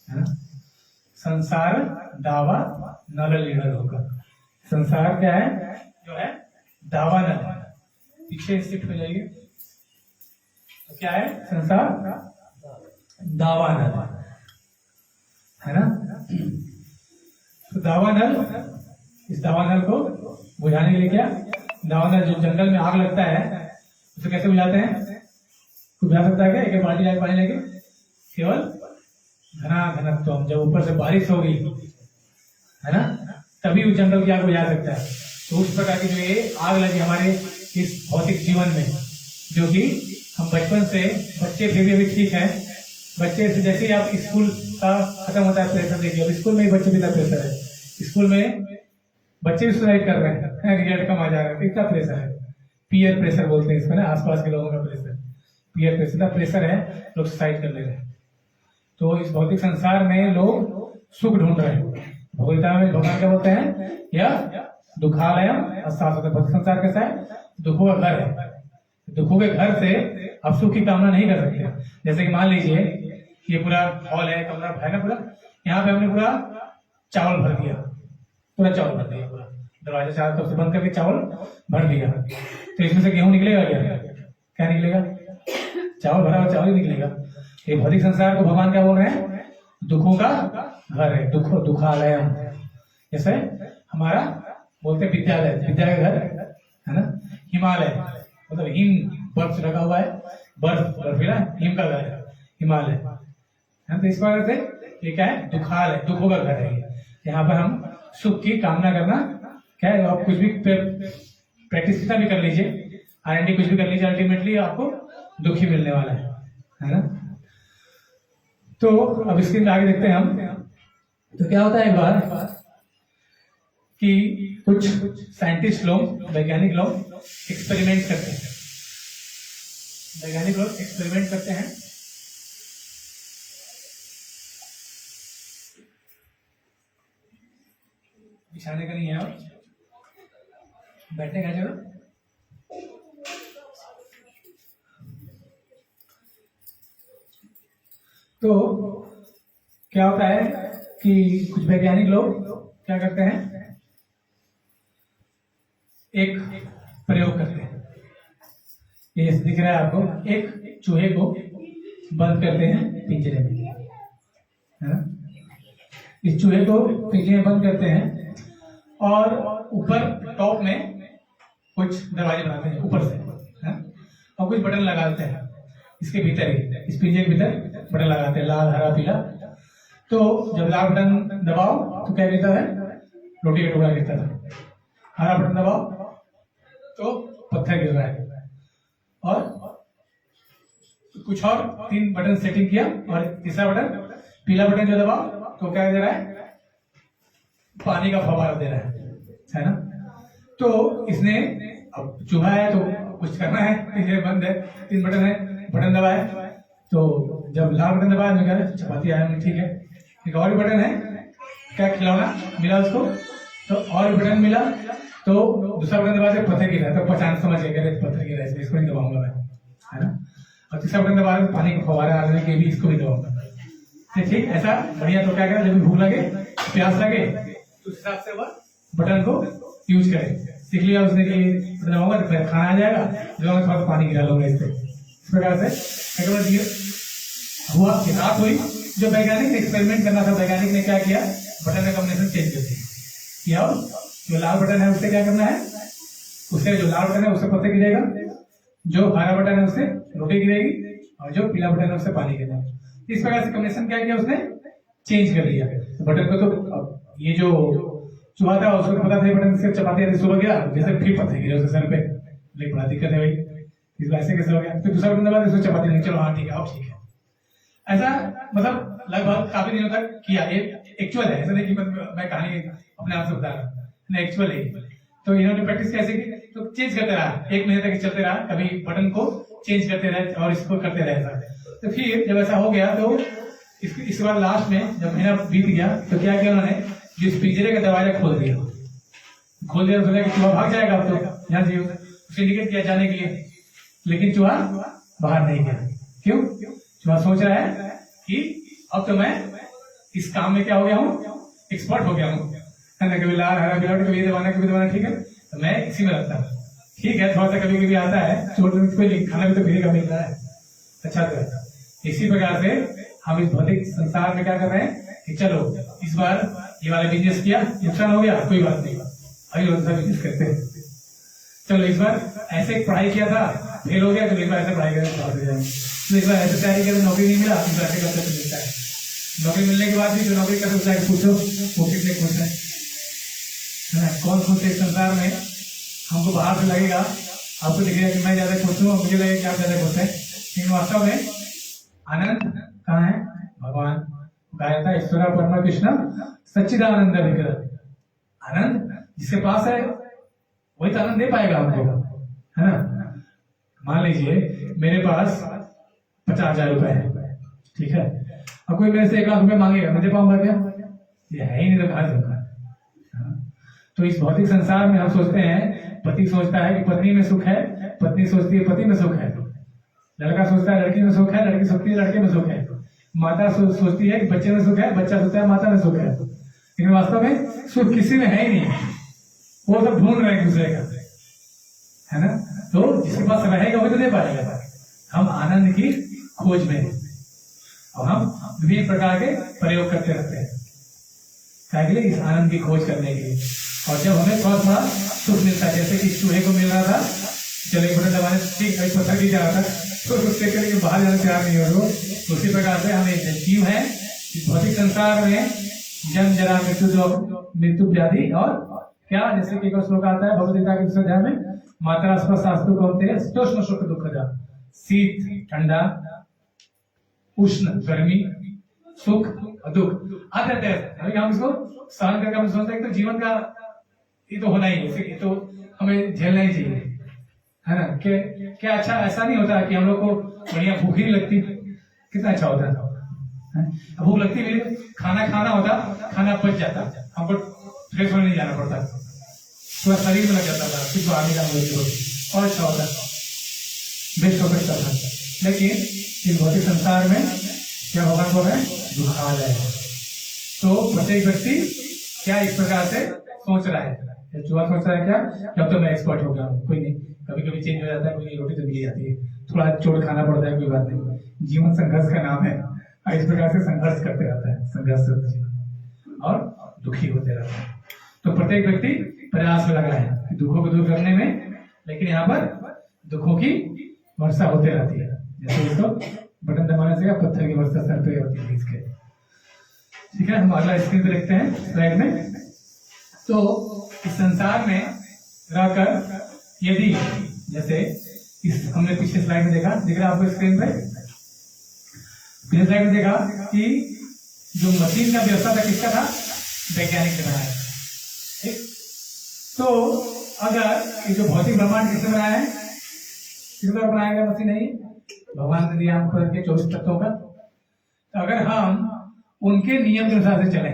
Speaker 1: है ना। संसार दावा नल लीडर होगा। संसार क्या है, जो है दावा नल। पीछे शिफ्ट हो जाइए, तो क्या है संसार दावा नल, है ना। तो दावा नल, इस दावा नल को बुझाने के लिए क्या, दावा नल जो जंगल में आग लगता है उसे कैसे बुझाते हैं, कोई बुझा सकता है क्या? एक बाल्टी लाइट पानी लेके, केवल घना घनत्व, जब ऊपर से बारिश होगी, है ना, तभी उस जंगल की आग बुझा सकता है। तो उस प्रकार की जो ये आग लगी हमारे इस भौतिक जीवन में, जो कि हम बचपन से, बच्चे फिर भी अभी ठीक है, बच्चे से जैसे ही आप स्कूल का खत्म होता है प्रेशर देखिए, अब स्कूल में ही बच्चे कितना प्रेशर है, स्कूल में बच्चे भी सुसाइड कर रहे हैं, रिजल्ट कम आ जा रहा है, कितना प्रेशर है, पीयर प्रेशर बोलते हैं इसको ना, आसपास के लोगों का प्रेशर, पीयर प्रेशर का प्रेशर है, लोग सुसाइड कर ले रहे हैं। तो इस भौतिक संसार में लोग सुख ढूंढ रहे हैं। भगवद्गीता में भगवान क्या बोलते हैं, या दुखालयम शाश्वत। भौतिक संसार कैसा है, दुखों का घर है। दुखों के घर से आप सुख की कामना नहीं कर सकते। जैसे कि मान लीजिए ये पूरा हॉल है, कमरा है ना पूरा, यहाँ पे हमने पूरा चावल भर दिया, पूरा चावल भर दिया, पूरा दरवाजा चारों तरफ से बंद करके चावल भर दिया, तो इसमें से गेहूं निकलेगा क्या? क्या निकलेगा? चावल भरा हुआ चावल ही निकलेगा। ये भौतिक संसार को भगवान क्या बोल रहे हैं, दुखों का घर है, दुखालय। जैसे हमारा बोलते विद्यालय, विद्या का घर है ना। हिमालय मतलब हिम, बर्फ लगा हुआ है, बर्फीला हिम का घर है हिमालय, है। तो इस प्रकार से ये क्या है, दुखालय, दुखों का घर है ये। यहाँ पर हम सुख की कामना करना क्या है, आप कुछ भी प्रैक्टिस कितना भी कर लीजिए, R&D कुछ भी कर लीजिए, अल्टीमेटली आपको दुख ही मिलने वाला है ना। तो अब इसके आगे देखते हैं हम। तो क्या होता है एक बार कि कुछ साइंटिस्ट लोग, वैज्ञानिक लोग एक्सपेरिमेंट करते हैं, वैज्ञानिक लोग एक्सपेरिमेंट करते हैं। बिछाने का नहीं है, और बैठने का जरूर। तो क्या होता है कि कुछ वैज्ञानिक लोग क्या करते हैं, एक प्रयोग करते हैं। ये दिख रहा है आपको, एक चूहे को बंद करते हैं पिंजरे में, है ना। इस चूहे को पिंजरे में बंद करते हैं और ऊपर टॉप में कुछ दरवाजे बनाते हैं ऊपर से, है? और कुछ बटन लगाते हैं इसके भीतर ही, इस पिंजरे के भीतर बटन लगाते हैं, लाल हरा पीला। तो जब लाल बटन दबाओ तो क्या गिरता है, रोटी का टुकड़ा गिरता है। हरा बटन दबाओ तो पत्थर गिर रहा है। और कुछ और 3 बटन सेटिंग किया, और तीसरा बटन, पीला बटन जो दबाओ तो क्या दे रहा है, पानी का फव्वारा दे रहा है ना। तो इसने, अब चूहा है तो कुछ करना है, पिंजरे बंद है, 3 बटन है, बटन दबाए, तो जब लाल बटन दबाया तो क्या है, चपाती आया, ठीक है। एक और बटन है, क्या खिलौना मिला उसको, तो और बटन मिला, तो दूसरा बटन दबा के पत्थर गिरा, तो पहचान समझ गया पत्थर गिरा है, इसको नहीं दबाऊंगा मैं, है ना। और तीसरा बटन दबा के पानी का फव्वारा आने के भी इसको भी दबाऊंगा, ठीक ऐसा बढ़िया। तो क्या करें, जब भी भूख लगे, प्यास लगे, तो उस हिसाब से वह बटन को यूज करें। सीख लिया उसने कि बटन दबाऊंगा तो फिर खाना आ जाएगा, जो मैं थोड़ा पानी गिरा लूंगा इससे। इस प्रकार से हुआ कि रात हुई, जो वैज्ञानिक ने एक्सपेरिमेंट करना था, वैज्ञानिक ने क्या किया, बटन का कॉम्बिनेशन चेंज कर दिया। और जो लाल बटन है उससे क्या करना है, उससे जो लाल बटन है उससे पत्थर गिरेगा, जो हरा बटन है उससे रोटी गिरेगी, और जो पीला बटन है उससे पानी गिरेगा। इस प्रकार से कॉम्बिनेशन क्या किया उसने, चेंज कर दिया बटन को। तो ये जो चूहा था उसको पता था बटन से चपाती सुबह गया, जैसे फिर पत्थर गिरे उसके सर पे, लेकिन बड़ा दिक्कत है भाई, इस वैसे कैसे हो गया। फिर दूसरा बटन दबा उसको चपाती नहीं, चलो हाँ ठीक है, अब ठीक है। ऐसा मतलब लगभग काफी दिनों तक किया। ये एक्चुअल है, ऐसा नहीं कि मैं कहानी अपने आप से बता रहा हूँ, एक्चुअल है। तो इन्होंने प्रैक्टिस कैसे की, तो चेंज करते रहा, 1 महीने तक चलते रहा, कभी बटन को चेंज करते रहे और इसको करते रहे ऐसा। तो फिर जब ऐसा हो गया तो इस बार लास्ट में जब महीना बीत गया तो क्या किया उन्होंने, जो इस पिंजरे का दरवाजा खोल दिया सोचा कि चूहा भाग जाएगा अब तो यहाँ से, उसे इंडिकेट किया जाने के लिए, लेकिन चूहा बाहर नहीं गया। क्यों? चूहा सोच रहा है कि अब तो मैं इस काम में क्या हो गया हूँ, एक्सपर्ट हो गया हूँ, है ना, कभी लाल हरा गिलावट कभी दबाना कभी दबाना, ठीक है, तो मैं इसी में रखता हूँ, ठीक है, थोड़ा सा कभी कभी आता है चोट कोई खाना भी तो फ्री का मिल रहा है, अच्छा तो इसी प्रकार से हम इस भौतिक संसार में क्या कर रहे हैं कि चलो इस बार ये वाला बिजनेस किया, नुकसान हो गया, कोई बात नहीं, अभी बिजनेस करते हैं, चलो इस बार ऐसे पढ़ाई किया था फेल हो गया, तो इस बार ऐसे पढ़ाई करें तो इस बार ऐसे तैयारी करें नौकरी नहीं मिला, इस बार ऐसे करते मिलता है, नौकरी मिलने के बाद भी जो नौकरी कर सकता है पूछो वो कितने खुश है ना, कौन खुश है संसार में। हमको बाहर से लगेगा, आपको दिखेगा कि मैं ज्यादा खुश हूँ, मुझे लगेगा कि आप ज्यादा खुश है, लेकिन वास्तव में आनंद कहाँ है, भगवान कहा जाता है ईश्वर परमा कृष्ण सच्चिदानंद विग्रह, आनंद जिसके पास है वही तो आनंद दे पाएगा हमको, है ना। मान लीजिए मेरे पास 50,000 रुपए है, ठीक है, अब कोई मेरे से 1 लाख रुपए मांगेगा, मैं दे पाऊंगा क्या? ये है ही नहीं, तो कहाँ दूंगा। तो इस भौतिक संसार में हम सोचते हैं, पति सोचता है कि पत्नी में सुख है, पत्नी सोचती है पति में सुख है, लड़का सोचता है लड़की में सुख है, लड़की सोचती है लड़के में सुख है, माता सोचती है कि बच्चे में सुख है, बच्चा सोचता है माता में सुख है, लेकिन वास्तव में सुख किसी में है ही नहीं, वो सब ढूंढ रहे हैं एक दूसरे का, है ना। तो जिसके पास रहेगा वही तो दे पाएगा। हम आनंद की खोज में और हम विभिन्न प्रकार के प्रयोग करते रहते हैं क्या के लिए, इस आनंद की खोज करने के लिए। और जब हमें थोड़ा थोड़ा सुख मिलता है, जैसे कि चूहे को मिल रहा था, चलो एक बटन दबाने ठीक है पत्थर गिर रहा था तो उससे करेंगे बाहर जाने तैयार नहीं हो रहा, उसी प्रकार से हम एक जीव है इस भौतिक संसार में, जन्म जरा मृत्यु व्याधि और क्या, जैसे कि श्लोक आता है भगवद्गीता के दूसरे अध्याय में, मात्रा शास्त्र कहते हैं शीतोष्ण सुख दुख दा, शीत ठंडा, उष्ण गर्मी, सुख दुख आते रहते हैं। अभी हम इसको सहन करके हम सोचते हैं कि तो जीवन का ये तो होना ही है, ये तो हमें झेलना ही चाहिए, है ना। क्या अच्छा ऐसा नहीं होता कि हम लोग को बढ़िया भूख ही लगती, कितना अच्छा होता है, भूख लगती भी खाना होता, खाना पच जाता, हमको फ्रेश होने नहीं जाना पड़ता, पूरा शरीर में लग जाता था, कुछ आगे का और अच्छा होता, बेस्ट हो सकता था। लेकिन इस भौतिक संसार में क्या भगवान बोल रहे हैं, दुख आ जाएगा। तो प्रत्येक व्यक्ति क्या इस प्रकार से सोच रहा है, चूहा सोच रहा है क्या, जब तो मैं एक्सपर्ट हो गया हूँ, कोई नहीं, कभी कभी चेंज हो जाता है, कोई रोटी तो मिल जाती है, थोड़ा चोट खाना पड़ता है, कोई बात नहीं, जीवन संघर्ष का नाम है, इस प्रकार से संघर्ष करते रहता है, संघर्ष और दुखी होते रहता है। तो प्रत्येक व्यक्ति प्रयास में लगा है दुखों को दूर करने में, लेकिन यहाँ पर दुखों की वर्षा होते रहती है, जैसे इसको बटन दबाने से पत्थर की वर्षा सर पे होती है इसके, ठीक है। हम अगला स्क्रीन पे देखते हैं स्लाइड में। तो इस संसार में रहकर यदि जैसे इस हमने पिछले स्लाइड में देखा, दिख रहा है आपको स्क्रीन पे, पिछले स्लाइड में देखा कि जो मशीन का व्यवस्था था किसका था, वैज्ञानिक ने बनाया, ठीक। तो अगर ये जो भौतिक ब्रह्मांड किसने बनाया है, किसका बनाया गया मशीन है, भगवान ने दिया हमको 24 तत्वों का। तो अगर हम उनके नियम के अनुसार से चले,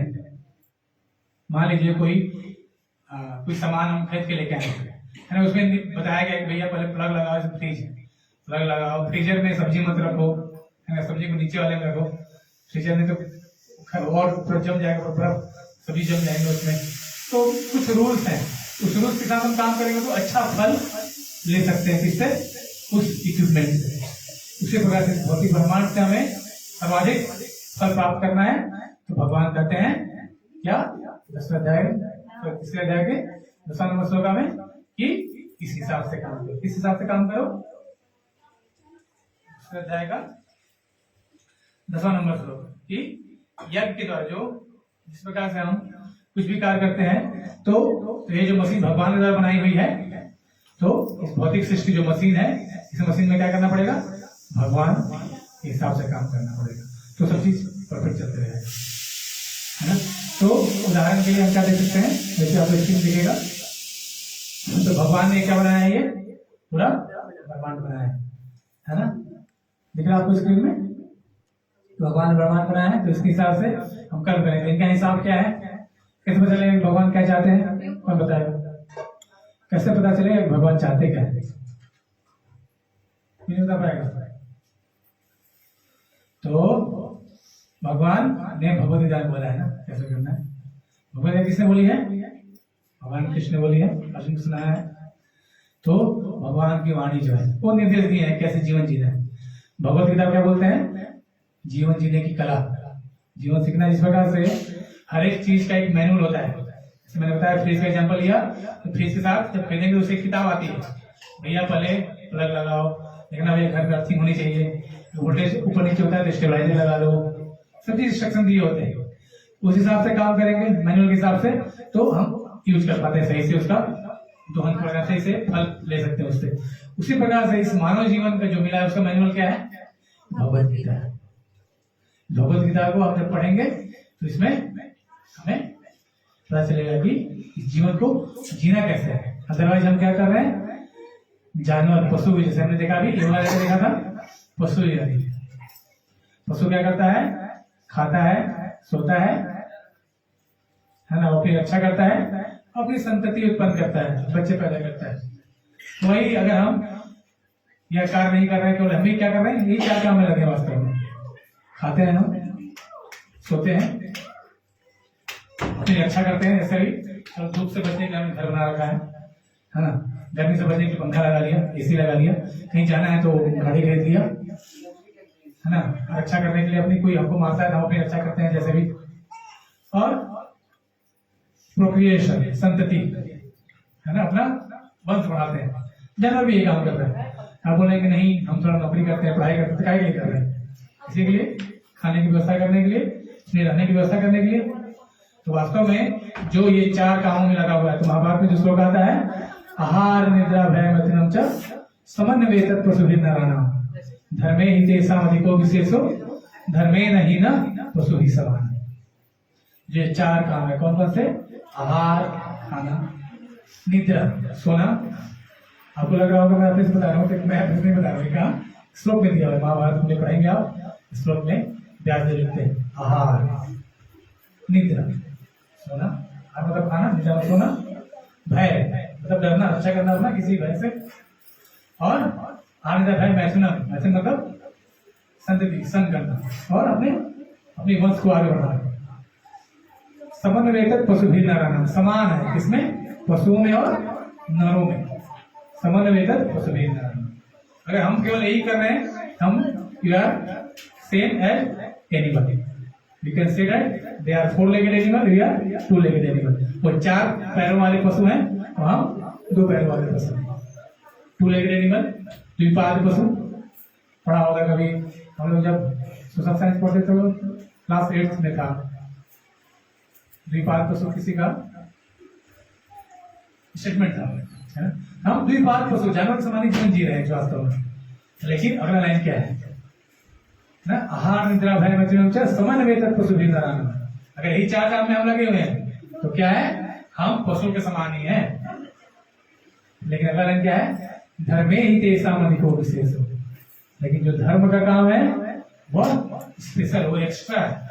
Speaker 1: मान लीजिए कोई सामान हम खरीद के लेके आए, है ना, उसमें बताया गया कि भैया पहले प्लग लगाओ, फ्रिज प्लग लगाओ, फ्रीजर में सब्जी मत रखो, है ना, सब्जी को नीचे वाले में रखो, फ्रीजर में तो और जम जाएगा, बर्फ सब्जी जम जाएंगे उसमें। तो कुछ रूल्स हैं, उस रूल्स के साथ हम काम करेंगे तो अच्छा फल ले सकते हैं, किससे, उस इक्विपमेंट से। उसी प्रकार से भौतिक ब्रह्मांड से हमें सर्वाधिक फल प्राप्त करना है, तो भगवान कहते हैं क्या, 10वें अध्याय के 10वां नंबर श्लोक में कि इस हिसाब से काम करो, किस हिसाब से काम करो, 10वें अध्याय का 10वां नंबर श्लोक कि यज्ञ के द्वारा जो जिस प्रकार से हम कुछ भी कार्य करते हैं, तो ये जो मशीन भगवान द्वारा बनाई हुई है, तो इस भौतिक सृष्टि जो मशीन है, इस मशीन में क्या करना पड़ेगा, भगवान के हिसाब से काम करना पड़ेगा, तो सब चीज परफेक्ट चलते रहेगा, है ना। तो उदाहरण के लिए हम क्या देख सकते हैं, जैसे आपको स्क्रीन दिखेगा, तो भगवान ने क्या बनाया है, ये पूरा ब्रह्मांड बनाया है ना, दिख रहा है आपको स्क्रीन में। भगवान ने ब्रह्मांड बनाया है, तो इसके हिसाब से हम कर्म करेंगे। इनका हिसाब क्या है, कैसे पता चलेगा भगवान क्या चाहते हैं, कौन बताएगा? कैसे पता चलेगा भगवान चाहते क्या है, नहीं बता पाएगा। तो भगवान ने भगवत गीता में बोला है ना कैसे करना है। भगवत गीता किसने बोली है, भगवान कृष्ण ने बोली है, अर्जुन को सुनाया है। तो भगवान की वाणी जो है वो निर्देश दिए हैं कैसे जीवन जीना है। भगवत गीता क्या बोलते हैं, जीवन जीने की कला, जीवन सीखना। इस प्रकार से हर एक चीज का एक मैनुअल होता है। जैसे मैंने बताया फ्रिज का एग्जांपल लिया, तो फ्रिज के साथ जब खरीदेंगे तो उसे एक किताब आती है, भैया पहले प्लग लगाओ, देखना भैया घर में अर्थिंग होनी चाहिए, वोल्टेज ऊपर नीचे होता है तो स्टेबलाइजर लगा लो, सब चीज इंस्ट्रक्शन दिए होते हैं। उस हिसाब से काम करेंगे मैनुअल के हिसाब से, तो हम यूज कर पाते हैं सही से, उसका दोहन प्रकार सही से फल ले सकते हैं उससे। उसी प्रकार से इस मानव जीवन का जो मिला है उसका मैनुअल क्या है, भगवत गीता है। भगवत गीता को आप जब पढ़ेंगे तो इसमें हमें पता चलेगा कि इस जीवन को जीना कैसे है। अदरवाइज हम क्या कर रहे हैं, जानवर पशु भी, जैसे हमने देखा अभी देखा था पशु ही। पशु क्या करता है, खाता है, सोता है ना, वो अपनी रक्षा करता है, अपनी संतति उत्पन्न करता है, बच्चे पैदा करता है। वही अगर हम यह कार्य नहीं कर रहे हैं, केवल हम भी क्या कर रहे हैं, यही चार काम में लगे वास्तव में। खाते हैं हम, सोते हैं, अपनी रक्षा करते हैं, जैसे भी और धूप से बचने के लिए हमने घर बना रखा है ना, गर्मी से बचने के लिए पंखा लगा लिया, एसी लगा लिया, कहीं जाना है तो गाड़ी खरीद लिया है ना, रक्षा करने के लिए अपनी, कोई हमको मारता है तो हम अपनी रक्षा करते हैं जैसे भी। और प्रोक्रिएशन, संतति है ना, अपना वंश बढ़ाते हैं। जानवर भी ये काम कर रहे हैं। आप बोले कि नहीं हम थोड़ा नौकरी करते हैं, पढ़ाई करते हैं, क्या के लिए कर रहे हैं, इसी के लिए, खाने की व्यवस्था करने के लिए, इसलिए रहने की व्यवस्था करने के लिए। तो वास्तव में जो ये चार कामों में लगा हुआ है, तो महाभारत में जो श्लोक आता है, आहार निद्रा भय मैथुनम च समन्वयेतत् पशुभिर्नराणाम् धर्मे हि तेषाम् अधिको विशेषो धर्मेण हि न पशुभिः समानः। ये चार काम है, कौन कौन से, आहार खाना, निद्रा सोना। आपको लग रहा होगा मैं आपसे बता रहा हूँ, मैं आपसे नहीं बता रहा हूँ, कहाँ श्लोक में दिया हुआ है, महाभारत में पढ़ेंगे आप, श्लोक में ब्याज दे लिखते हैं, आहार निद्रा सोना, और मतलब खाना, निद्रा सोना, भय मतलब डरना, रक्षा करना अपना किसी भय से, और आनिद्रा भय मैथुनम, मैथुन मतलब संतति, संग करना, और अपने वंश को आगे बढ़ाना। समन्वयेतत् पशुभिर्नराणाम्, समान है किसमें, पशुओं में और नरों में, समन्वयेतत् पशुभिर्नराणाम्। अगर हम केवल यही कर रहे हैं, हम you are same as animal, you can say that they are 4-legged animal, we are 2-legged animal. वो 4 पैरों वाले पशु हैं और हम 2 पैरों वाले पशु हैं। 2-legged एनिमल, द्विपाद पशु, पढ़ा होगा कभी हम लोग जब सोशल साइंस पढ़ते तो क्लास 8th में था। द्विपाद पशु किसी का स्टेटमेंट था, है ना। हम द्विपाद पशु, जानवर के समान जीवन जी रहे हैं वास्तव में। लेकिन अगला लाइन क्या है ना, आहार निद्रा भय मैथुनम च समन्वयेतत् पशुभिर्नराणाम्। अगर यही चार काम में हम लगे हुए हैं तो क्या है, हम पशु के समान ही हैं। लेकिन अगला लाइन क्या है, धर्मे हि तेषाम् अधिको विशेषो। लेकिन जो धर्म का काम है वह स्पेशल, वो एक्स्ट्रा है।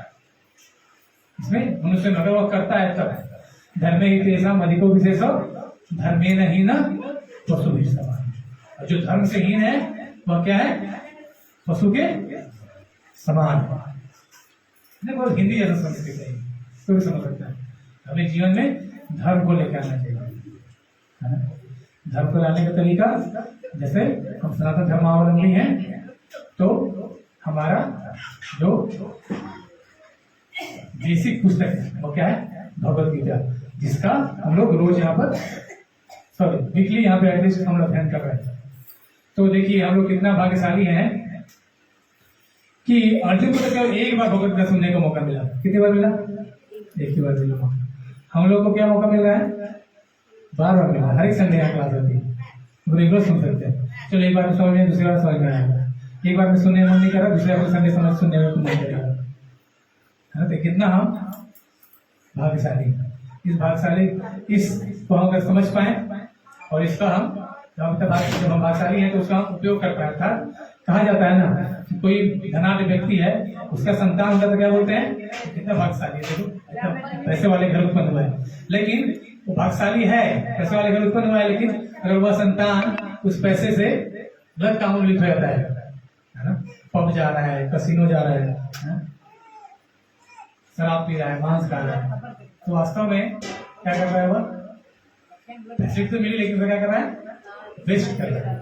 Speaker 1: इसमें मनुष्य अगर वो करता है तब धर्मे हि तेषाम् अधिको विशेषो धर्मेण हि न पशुभिः समान। और जो धर्म से हीन है वह क्या है, पशु के समान। बहुत हिंदी जैसा समझते चाहिए तो भी समझ सकता है। अपने जीवन में धर्म को लेकर आना चाहिए, है ना। धर्म को लाने का तरीका, जैसे हम सनातन धर्मावलंबी हैं तो हमारा जो बेसिक पुस्तक है वो क्या है, भगवत गीता, जिसका हम लोग रोज यहाँ पर वीकली यहाँ पे एटलीस्ट हम लोग अध्ययन कर रहे हैं। तो देखिए हम लोग कितना भाग्यशाली हैं कि अर्जुन को तो केवल एक बार भगवत गीता सुनने का मौका मिला। कितनी बार मिला, एक ही बार मिला। हम लोग को क्या मौका मिल रहा है, बार बार मिला। हर एक संडे यहाँ क्लास होती है, रेगुलर सुन सकते हैं। चलो एक बार में समझ में, दूसरी बार समझ में आएगा, एक बार में सुनने में मन नहीं कर रहा, दूसरी बार संडे समझ सुनने में मन करेगा, है ना। तो कितना हम भाग्यशाली, इस भाग्यशाली इस को हम अगर समझ पाए और इसका हम जब हम भाग्यशाली हैं तो उसका हम उपयोग कर पाए। था कहा जाता है ना कि कोई धनाढ्य व्यक्ति है, उसका संतान होता तो क्या बोलते हैं, कितना भाग्यशाली है, देखो कितना पैसे वाले घर उत्पन्न हुआ है। लेकिन वो भाग्यशाली है, पैसे वाले घर उत्पन्न हुआ है, लेकिन अगर वह संतान उस पैसे से गलत कामों में लिप्त हो जाता है ना, पब जा रहा है, कसिनो जा रहा है, शराब पी रहा है, मांस खा रहा है, तो वास्तव में क्या कर रहा है वह, पैसे तो मिली लेकिन क्या कर रहा है, वेस्ट कर रहा है।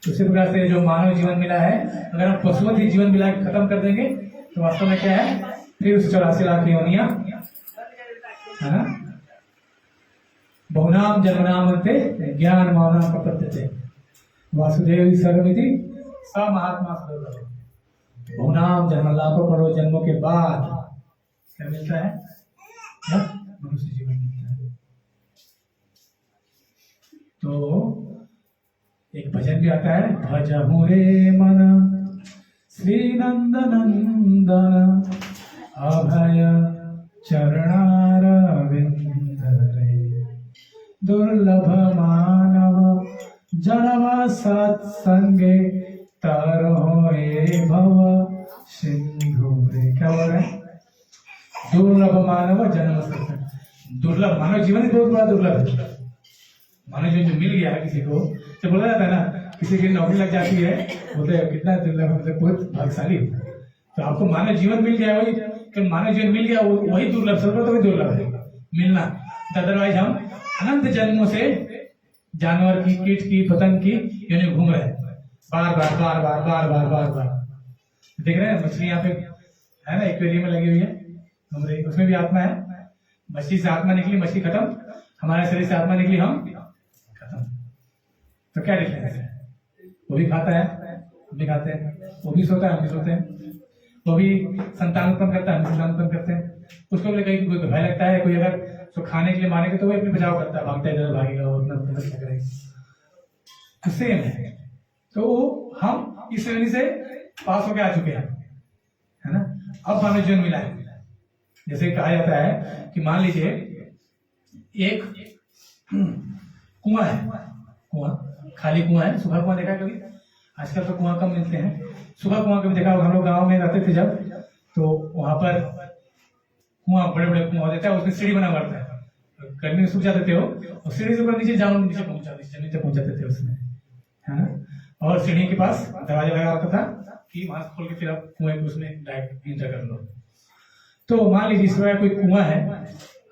Speaker 1: उसी प्रकार से जो मानव जीवन मिला है, अगर हम पशुवत ही जीवन मिला के खत्म कर देंगे तो वास्तव में क्या है, फिर उस 84 लाख योनियां है ना, बहुनाम जन्मनाम अंते ज्ञान मानाम प्रपद्यते वासुदेव सर्वमिति स महात्मा सर्वम। बहुनाम जन्म, लाखों करोड़ जन्मों के बाद क्या मिलता है, मनुष्य जीवन मिलता है। तो एक भजन भी आता है, भजहु रे मन श्री नंद नंदन अभय चरणारविंद रे दुर्लभ मानव जन्म सत्संगे तरहो ए भव सिंधु रे। क्या बोल रहे हैं, दुर्लभ मानव जन्म सत्संग। दुर्लभ मानव जीवन ही बहुत बड़ा दुर्लभ है। मानव जीवन जो मिल गया है किसी को, तो बोला जाता है ना, किसी की नौकरी लग जाती है, बोलते हैं कितना दुर्लभ, मतलब बहुत भाग्यशाली। तो आपको मानव जीवन मिल गया, वही कि मानव जीवन मिल गया वही दुर्लभ, सबको तो वही दुर्लभ है मिलना। अदरवाइज हम अनंत जन्मों से जानवर की, कीट की, पतंग की योनि घूम रहे हैं, बार बार बार बार बार बार बार बार। देख रहे हैं मछली यहाँ पे है ना, एक्वेरियम में लगी हुई है, घूम रही, उसमें भी आत्मा है। मछली से आत्मा निकली, मछली खत्म, हमारे शरीर से आत्मा निकली, हम खत्म। तो क्या डिफरेंस है, वो भी खाता है, हम भी खाते हैं, वो भी सोता है, हम भी सोते हैं, वो भी संतान उत्पन्न करता है, हम संतान उत्पन्न करते हैं। उसको भी कहीं कोई भय लगता है, कोई अगर उसको खाने के लिए मारेंगे तो वो अपनी बचाव करता है, भागता है, इधर भागेगा, वो अपना क्या करेगा, सेम है। तो हम इस श्रेणी से पास होके आ चुके हैं, है ना। अब हमें जीवन मिला है, जैसे कहा जाता है कि मान लीजिए एक कुआं है, कुआं खाली कुआं है, सूखा कुआं देखा कभी, आजकल तो कुआं कम मिलते हैं, सूखा कुआं कभी देखा होगा, हम लोग गांव में रहते थे जब, तो वहां पर कुआं बड़े बड़े कुआं होता है, उसमें सीढ़ी बना हुआ है, गर्मी में सूख जाते थे वो, और सीढ़ी से ऊपर नीचे जाओ, नीचे पहुंचाते, जमीन तक पहुंचाते थे उसमें, है ना। और सीढ़ी के पास दरवाजा लगा होता था कि वहां खोल के फिर आप कुएं को उसमें डायरेक्ट एंटर कर लो। तो मान लीजिए इस तरह कोई कुआं है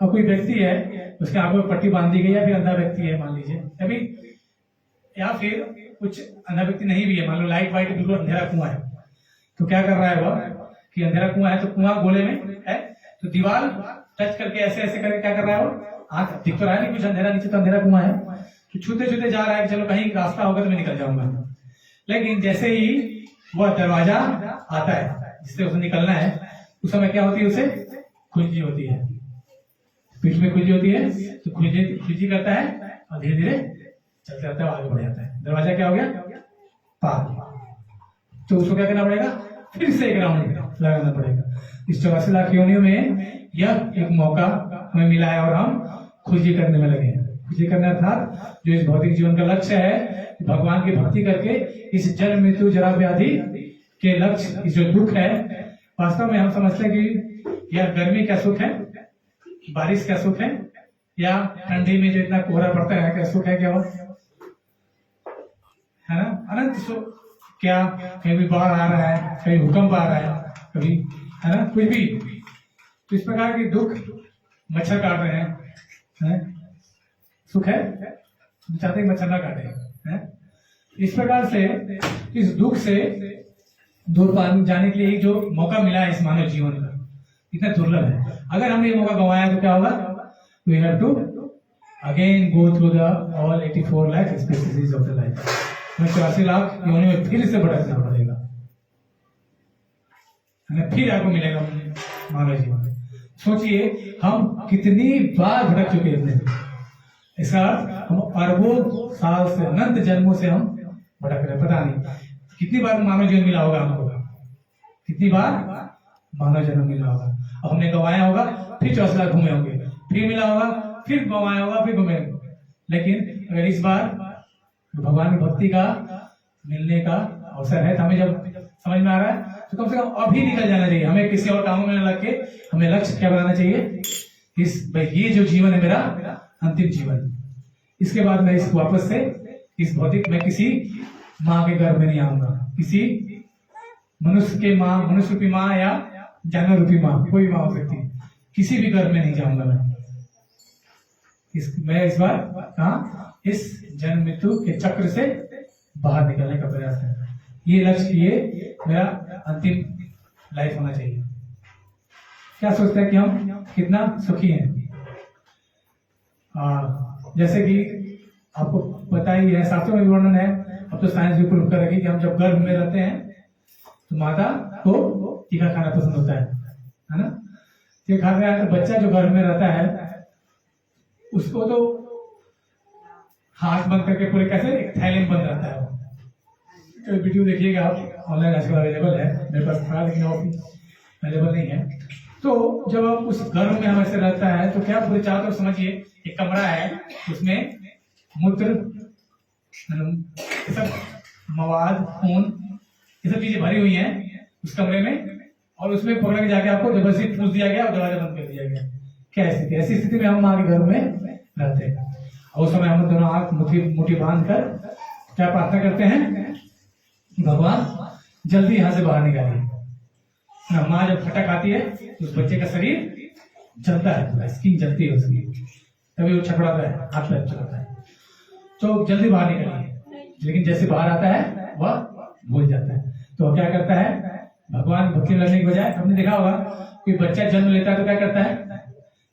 Speaker 1: और कोई व्यक्ति है, उसके आंखों में पट्टी बांध दी गई, या फिर अंधा व्यक्ति है मान लीजिए, अभी या फिर कुछ अंधा व्यक्ति नहीं भी है, मान लो लाइट वाइट बिल्कुल अंधेरा कुआं है, तो क्या कर रहा है वह कि अंधेरा कुआं है तो कुआं गोले में है, तो दीवार टच करके ऐसे ऐसे करके क्या कर रहा है वो, आंख दिख तो रहा है नहीं कुछ, अंधेरा, नीचे तो अंधेरा कुआं है, तो छूते छूते जा रहा है कि चलो कहीं रास्ता होगा तो मैं निकल जाऊंगा। लेकिन जैसे ही वह दरवाजा आता है जिससे उसे निकलना है, उस समय क्या होती है, उसे खुजली होती है, पीठ में खुजली होती है, तो खुजली करता है और धीरे धीरे चलते रहता है, आगे बढ़ जाता है, दरवाजा क्या हो गया, पार। तो उसको क्या करना पड़ेगा, फिर से एक राउंड लगाना पड़ेगा। इस 84 लाख योनियों में यह एक मौका हमें मिला है और हम खुजली करने में लगे हैं। खुजली करना अर्थात जो इस भौतिक जीवन का लक्ष्य है, भगवान की भक्ति करके इस जन्म मृत्यु जरा व्याधि के लक्ष्य, इस जो दुख है, वास्तव में हम समझते हैं कि यह गर्मी क्या सुख है, बारिश क्या सुख है, या ठंडी में जो इतना कोहरा पड़ता है क्या सुख है, क्या वो है ना, अनंत सुख। क्या कहीं भी बाढ़ आ रहा है, कहीं भूकंप आ रहा है, कभी है ना कुछ भी, तो इस प्रकार के दुख, मच्छर काट रहे हैं, सुख है, चाहते हैं मच्छर ना काटे, है? इस प्रकार से इस दुख से दूर जाने के लिए जो मौका मिला है इस मानव जीवन का, इतना दुर्लभ है। अगर हमने ये मौका गंवाया तो क्या होगा, we have to again go through the all 84 lakh species of the life. 84 lakh योनि में फिर से भटकना पड़ेगा, फिर आपको मिलेगा मानव जीवन। सोचिए हम कितनी बार भटक चुके हैं, इसका हम अरबों साल से, अनंत जन्मों से हम भटक रहे, पता नहीं कितनी बार मानव जीवन मिला होगा हमको, कितनी बार मानव जन्म मिला होगा, अब हमने गंवाया होगा, फिर 84 लाख घूमे होंगे, फिर मिला होगा, फिर गंवाया होगा, फिर घूमे, लेकिन अगर इस बार भगवान की भक्ति का मिलने का अवसर है तो हमें जब समझ में आ रहा है तो कम से कम अभी निकल जाना चाहिए। हमें किसी और कामों में न लग के हमें लक्ष्य क्या बनाना चाहिए, ये जो जीवन है मेरा अंतिम जीवन, इसके बाद मैं इस वापस से इस भौतिक में किसी माँ के गर्भ में नहीं आऊंगा, किसी मनुष्य रूपी माँ या जानवर रूपी माँ, कोई माँ हो सकती है, किसी भी गर्भ में नहीं जाऊंगा मैं इस बार कहा इस जन्म मृत्यु के चक्र से बाहर निकलने का प्रयास है। ये लक्ष्य, ये मेरा अंतिम लाइफ होना चाहिए। क्या सोचते हैं कि हम कितना सुखी हैं? जैसे कि आपको पता ही है, शास्त्रों में वर्णन है, अब तो साइंस भी प्रूव कर रही कि हम जब गर्भ में रहते हैं तो माता को टीका खाना पसंद होता है ना। टीका खाते हैं तो बच्चा जो गर्भ में रहता है उसको तो हाथ बंद करके पूरे कैसे एक थैले में बंद रहता है। तो वीडियो देखिएगा आप, ऑनलाइन आजकल अवेलेबल है, मेरे पास था लेकिन अवेलेबल नहीं है। तो जब आप उस गर्भ में हम ऐसे रहता है तो क्या पूरे चारों तरफ समझिए एक कमरा है, उसमें मूत्र, सब मवाद, खून, ये सब चीजें भरी हुई हैं उस कमरे में, और उसमें पकड़ के जाके आपको जबरदस्ती ठूस दिया गया और दरवाजा बंद कर दिया गया। क्या स्थिति? ऐसी स्थिति में हम माँ के घर में रहते हैं और उस समय हम दोनों आंख मुट्ठी बांध कर क्या प्रार्थना करते हैं, भगवान जल्दी यहाँ से बाहर निकालिए। माँ जब फटा खाती है तो उस बच्चे का शरीर जलता है, स्किन जलती है उसकी, तभी वो छटपटाता है, हाथ पैर चलाता है, तो जल्दी बाहर निकलिए। लेकिन जैसे बाहर आता है वह भूल जाता है। तो क्या करता है, भगवान भक्ति लगने की बजाय, हमने देखा होगा कोई बच्चा जन्म लेता है तो क्या करता है,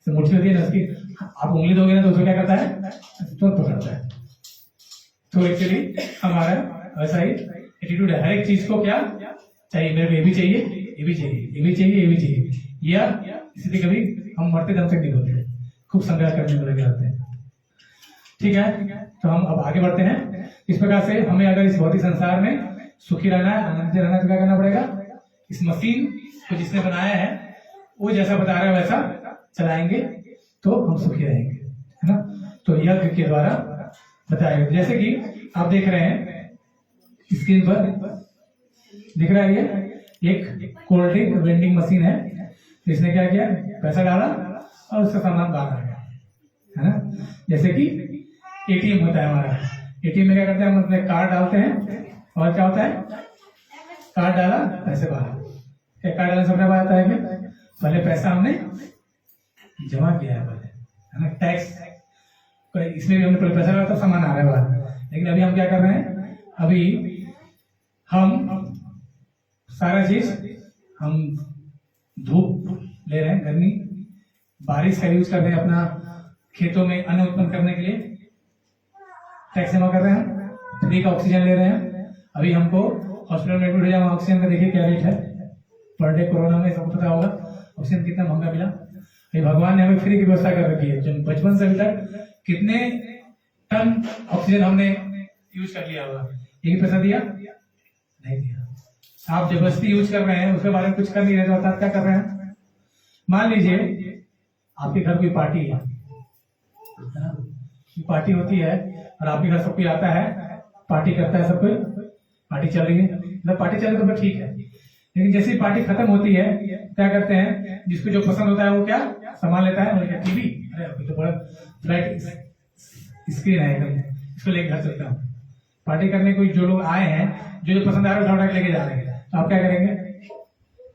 Speaker 1: मुट्ठी होती है ना उसकी, आप उंगली दोगे ना तो उसको क्या करता है, तुरंत पकड़ता है। तो एक्चुअली हमारा वैसा ही एटीट्यूड है, हर एक चीज को क्या चाहिए, मेरे को ये भी चाहिए, ये भी चाहिए, ये भी चाहिए, ये भी चाहिए, या इसलिए कभी हम मरते दम तक नहीं बोलते, खूब संग्रह करने में लगे रहते हैं। ठीक है, तो हम अब आगे बढ़ते हैं। इस प्रकार से हमें अगर इस भौतिक संसार में सुखी रहना है, आनंदित रहना है तो क्या करना पड़ेगा, इस मशीन को जिसने बनाया है वो जैसा बता रहा है वैसा चलाएंगे तो हम सुखी रहेंगे, है ना। तो यज्ञ के द्वारा बताया गया, जैसे कि आप देख रहे हैं स्क्रीन पर दिख रहा है, ये एक कोल्ड ड्रिंक वेंडिंग मशीन है। तो इसने क्या किया, पैसा डाला और उसका सामान बाहर आ गया, है ना। जैसे कि एटीएम होता है हमारा, एटीएम में क्या करते हैं, हम अपने कार्ड डालते हैं और क्या होता है, कार्ड डाला पैसे बाहर, कार्ड डालने से अपने बाहर आता है क्या, पहले पैसा हमने जमा किया है पहले, है ना, टैक्स, इसमें भी हमने पहले पैसा डाला तो सामान आ रहा है बाहर। लेकिन अभी हम क्या कर रहे हैं, अभी हम सारा चीज हम धूप ले रहे हैं, गर्मी, बारिश का यूज कर रहे हैं अपना खेतों में अन्न उत्पन्न करने के लिए, टैक्स जमा कर रहे हैं, फ्री का ऑक्सीजन ले रहे हैं। अभी हमको हॉस्पिटल में एडमिट हो जाए, ऑक्सीजन का देखिए क्या रेट है पर डे, कोरोना में सबको पता होगा ऑक्सीजन कितना महंगा मिला। भगवान ने हमें फ्री की व्यवस्था कर रखी है, जो बचपन से अभी तक कितने टन ऑक्सीजन हमने यूज कर लिया होगा, यही पैसा दिया नहीं दिया। आप जबरदस्ती यूज कर रहे हैं, उसके बारे में कुछ कर नहीं रहे, तो आप क्या कर रहे हैं। मान लीजिए आपके घर कोई पार्टी है, पार्टी होती है और आपके घर सब कोई आता है, पार्टी करता है, सब कोई पार्टी चल रही है, मतलब पार्टी चल रही तो ठीक है। लेकिन जैसे ही पार्टी खत्म होती है क्या करते हैं, जिसको जो पसंद होता है वो क्या सामान लेता है, बोले टीवी, अरे अभी तो बड़ा फ्लैट स्क्रीन है एकदम, इसको लेकर घर चलता हूँ। पार्टी करने को जो लोग आए हैं, जो पसंद आ रहा है उठा के लेके जा रहे हैं, तो आप क्या करेंगे,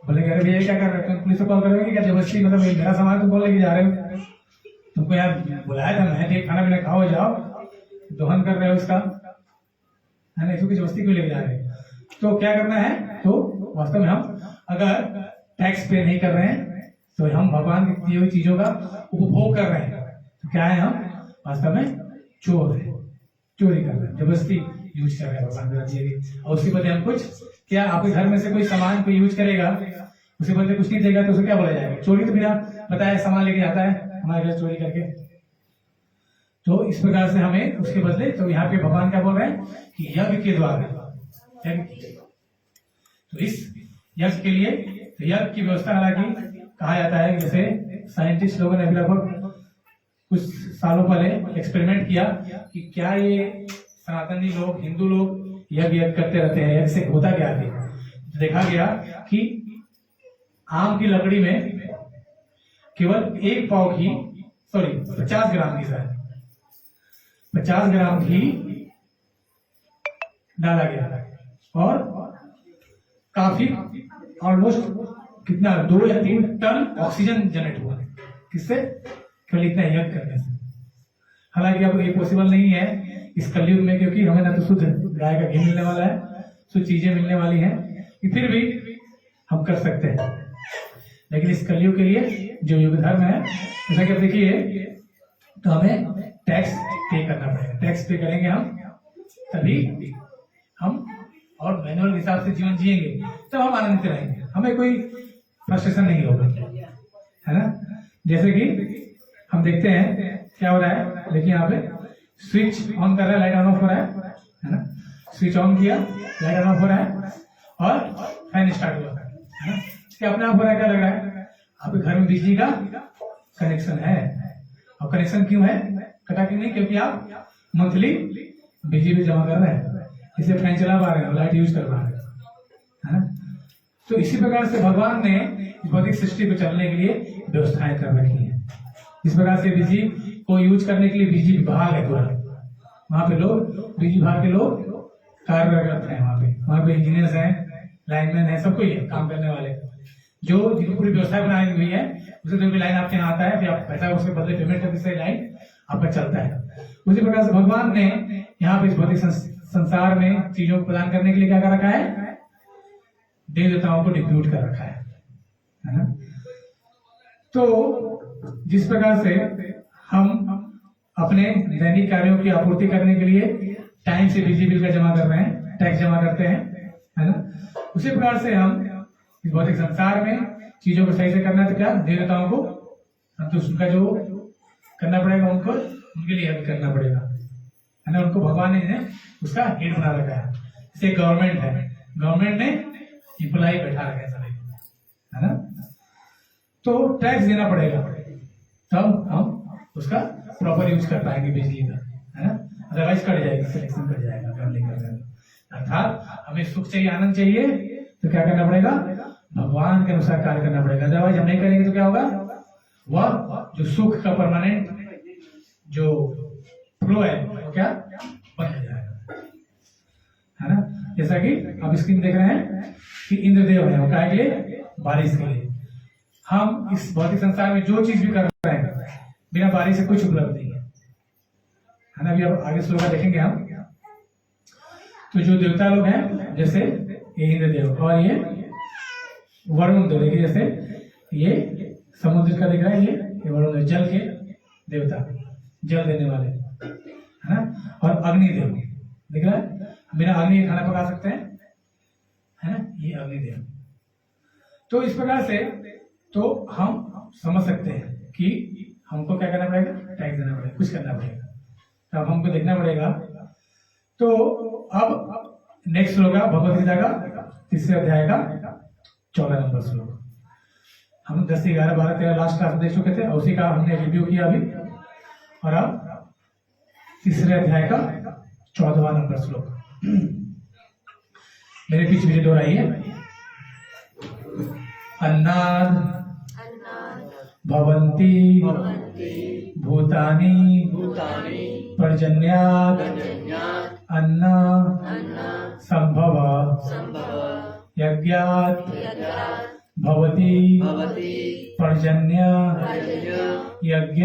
Speaker 1: बोलेंगे अरे भैया क्या कर रहे हैं, पुलिस को कॉल करेंगे क्या, जबरदस्ती मतलब मेरा सामान तुम कौन लेके जा रहे हो, तुमको यार बुलाया था मैं, खाना पीना खाओ जाओ, दोहन कर रहे हो उसका, है ना, इसको जबरदस्ती क्यों लेके जा रहे हैं। तो क्या करना है, तो वास्तव में हम अगर टैक्स पे नहीं कर रहे हैं तो हम भगवान की दी हुई चीजों का उपभोग कर रहे हैं, तो क्या है, हम वास्तव में चोर है, चोरी कर रहे हैं, जबरदस्ती यूज कर रहे हैं भगवान की दिए गई। और उसके बदले हम कुछ, क्या आपके घर में से कोई सामान कोई यूज करेगा, उसके बदले कुछ नहीं देगा तो उसे क्या बोला जाएगा, चोरी। तो बिना बताया सामान लेके जाता है हमारे घर चोरी करके। तो इस प्रकार से हमें उसके बदले, तो यहाँ पे भगवान क्या बोल रहे हैं कि यज्ञ के द्वारा, तो इस यज्ञ के लिए, तो यज्ञ की व्यवस्था हालांकि कहा जाता है, जैसे साइंटिस्ट लोगों ने अभी लगभग कुछ सालों पहले एक्सपेरिमेंट किया कि क्या ये सनातनी लोग, हिंदू लोग यज्ञ करते रहते हैं, यज्ञ से होता क्या है। देखा गया कि आम की लकड़ी में केवल 1 पाव घी, 50 ग्राम घी, 50 ग्राम घी डाला गया और काफी ऑलमोस्ट कितना 2 या 3 टन ऑक्सीजन जनरेट हुआ। किससे? केवल इतना यज्ञ करने से। हालांकि अब ये पॉसिबल नहीं है इस कलयुग में, क्योंकि हमें ना तो शुद्ध गाय का घी मिलने वाला है, शुद्ध चीजें मिलने वाली हैं, फिर भी हम कर सकते हैं। लेकिन इस कलयुग के लिए जो युग धर्म है, जैसा कि आप देखिए, तो हमें टैक्स पे करना पड़ेगा। टैक्स पे करेंगे हम, तभी हम और मैनुअल हिसाब से जीवन जिएंगे, तब हम आनंदित रहेंगे, हमें कोई फ्रस्ट्रेशन नहीं होगा, है ना। जैसे कि हम देखते हैं क्या हो रहा है, देखिए यहाँ पे स्विच ऑन कर रहा है, लाइट ऑन ऑफ हो रहा है ना। स्विच ऑन किया, लाइट ऑन ऑफ हो रहा है और फैन स्टार्ट हुआ, है ना। क्या अपने आप हो रहा है? क्या लग रहा है? आपके घर में बिजली का कनेक्शन है। और कनेक्शन क्यों है? कटा क्यों नहीं? क्योंकि आप मंथली बिजली बिल जमा कर रहे हैं, इसे फैन चला पा रहे हैं, लाइट यूज कर पा रहे हैं, है ना। तो इसी प्रकार से भगवान ने इस भौतिक सृष्टि को चलने के लिए व्यवस्थाएं कर रखी है। इस प्रकार से बिजली को यूज करने के लिए बिजली विभाग है पूरा, वहां पे लोग, बिजली विभाग के लोग कार्य करते हैं। वहां पे इंजीनियर्स हैं, लाइनमैन है, सब कोई है काम करने वाले, जो जिनको पूरी व्यवस्था बनाई हुई है। उसे जो भी लाइन आपके यहाँ आता है, फिर आप पैसा उसके बदले पेमेंट करके से लाइन आपका चलता है। उसी प्रकार से भगवान ने यहाँ पे इस भौतिक संसार में चीजों को प्रदान करने के लिए क्या कर रखा है? देव देवताओं को डिप्यूट कर रखा है ना। तो जिस प्रकार से हम अपने दैनिक कार्यों की आपूर्ति करने के लिए टाइम से बिजली बिल का जमा कर रहे हैं, टैक्स जमा करते हैं, है ना, उसी प्रकार से हम इस भौतिक संसार में चीजों को सही से करना है। तो क्या देवताओं को संतुष्ट, उनका जो करना पड़ेगा, उनको उनके लिए हेल्प करना पड़ेगा, है ना। उनको भगवान ने उसका हेड बना रखा है। जैसे गवर्नमेंट है, गवर्नमेंट ने एम्प्लॉय बैठा रखा है सभी, है ना। तो टैक्स देना पड़ेगा, तब हम उसका प्रॉपर यूज कर पाएंगे बिजली का, है ना। अदरवाइज कट जाएगा, सिलेक्शन कट जाएगा, काम नहीं कर रहे। अर्थात हमें सुख चाहिए, आनंद चाहिए, तो क्या करना पड़ेगा? भगवान के अनुसार कार्य करना पड़ेगा। अदरवाइज हम नहीं करेंगे तो क्या होगा? वह जो सुख का परमानेंट जो फ्लो है वो क्या बंद हो जाएगा, है ना। जैसा कि आप स्क्रीन देख रहे हैं कि इंद्रदेव है, वो काय के लिए? बारिश के लिए। हम इस भौतिक संसार में जो चीज भी कर रहे हैं, बिना बारिश से कुछ उपलब्ध नहीं है ना। अभी अब आगे श्लोक देखेंगे हम। तो जो देवता लोग हैं, जैसे ये इंद्रदेव और ये वरुण देव, देखिए जैसे ये समुद्र का दिख रहा है, ये वरुण देव, जल के देवता, जल देने वाले, है ना। और अग्निदेव दिख रहा है, बिना अग्नि खाना पका सकते हैं, है ना, ये अग्निदेव। तो इस प्रकार से तो हम समझ सकते हैं कि हमको क्या करना पड़ेगा? टैक्स देना पड़ेगा, कुछ करना पड़ेगा, तब हमको देखना पड़ेगा। तो अब नेक्स्ट श्लोक है भगवद गीता का 3 अध्याय का 14 नंबर श्लोक। हम 10, 11, 12, 13 लास्ट क्लास में देख चुके थे, उसी का हमने रिव्यू किया अभी। और अब 3 अध्याय का 14वां नंबर श्लोक। मेरे पीछे पीछे दोहराइए। अन्नाद भवन्ति भूतानि पर्जन्यात् अन्न संभव यज्ञात् भवति पर्जन्य यज्ञ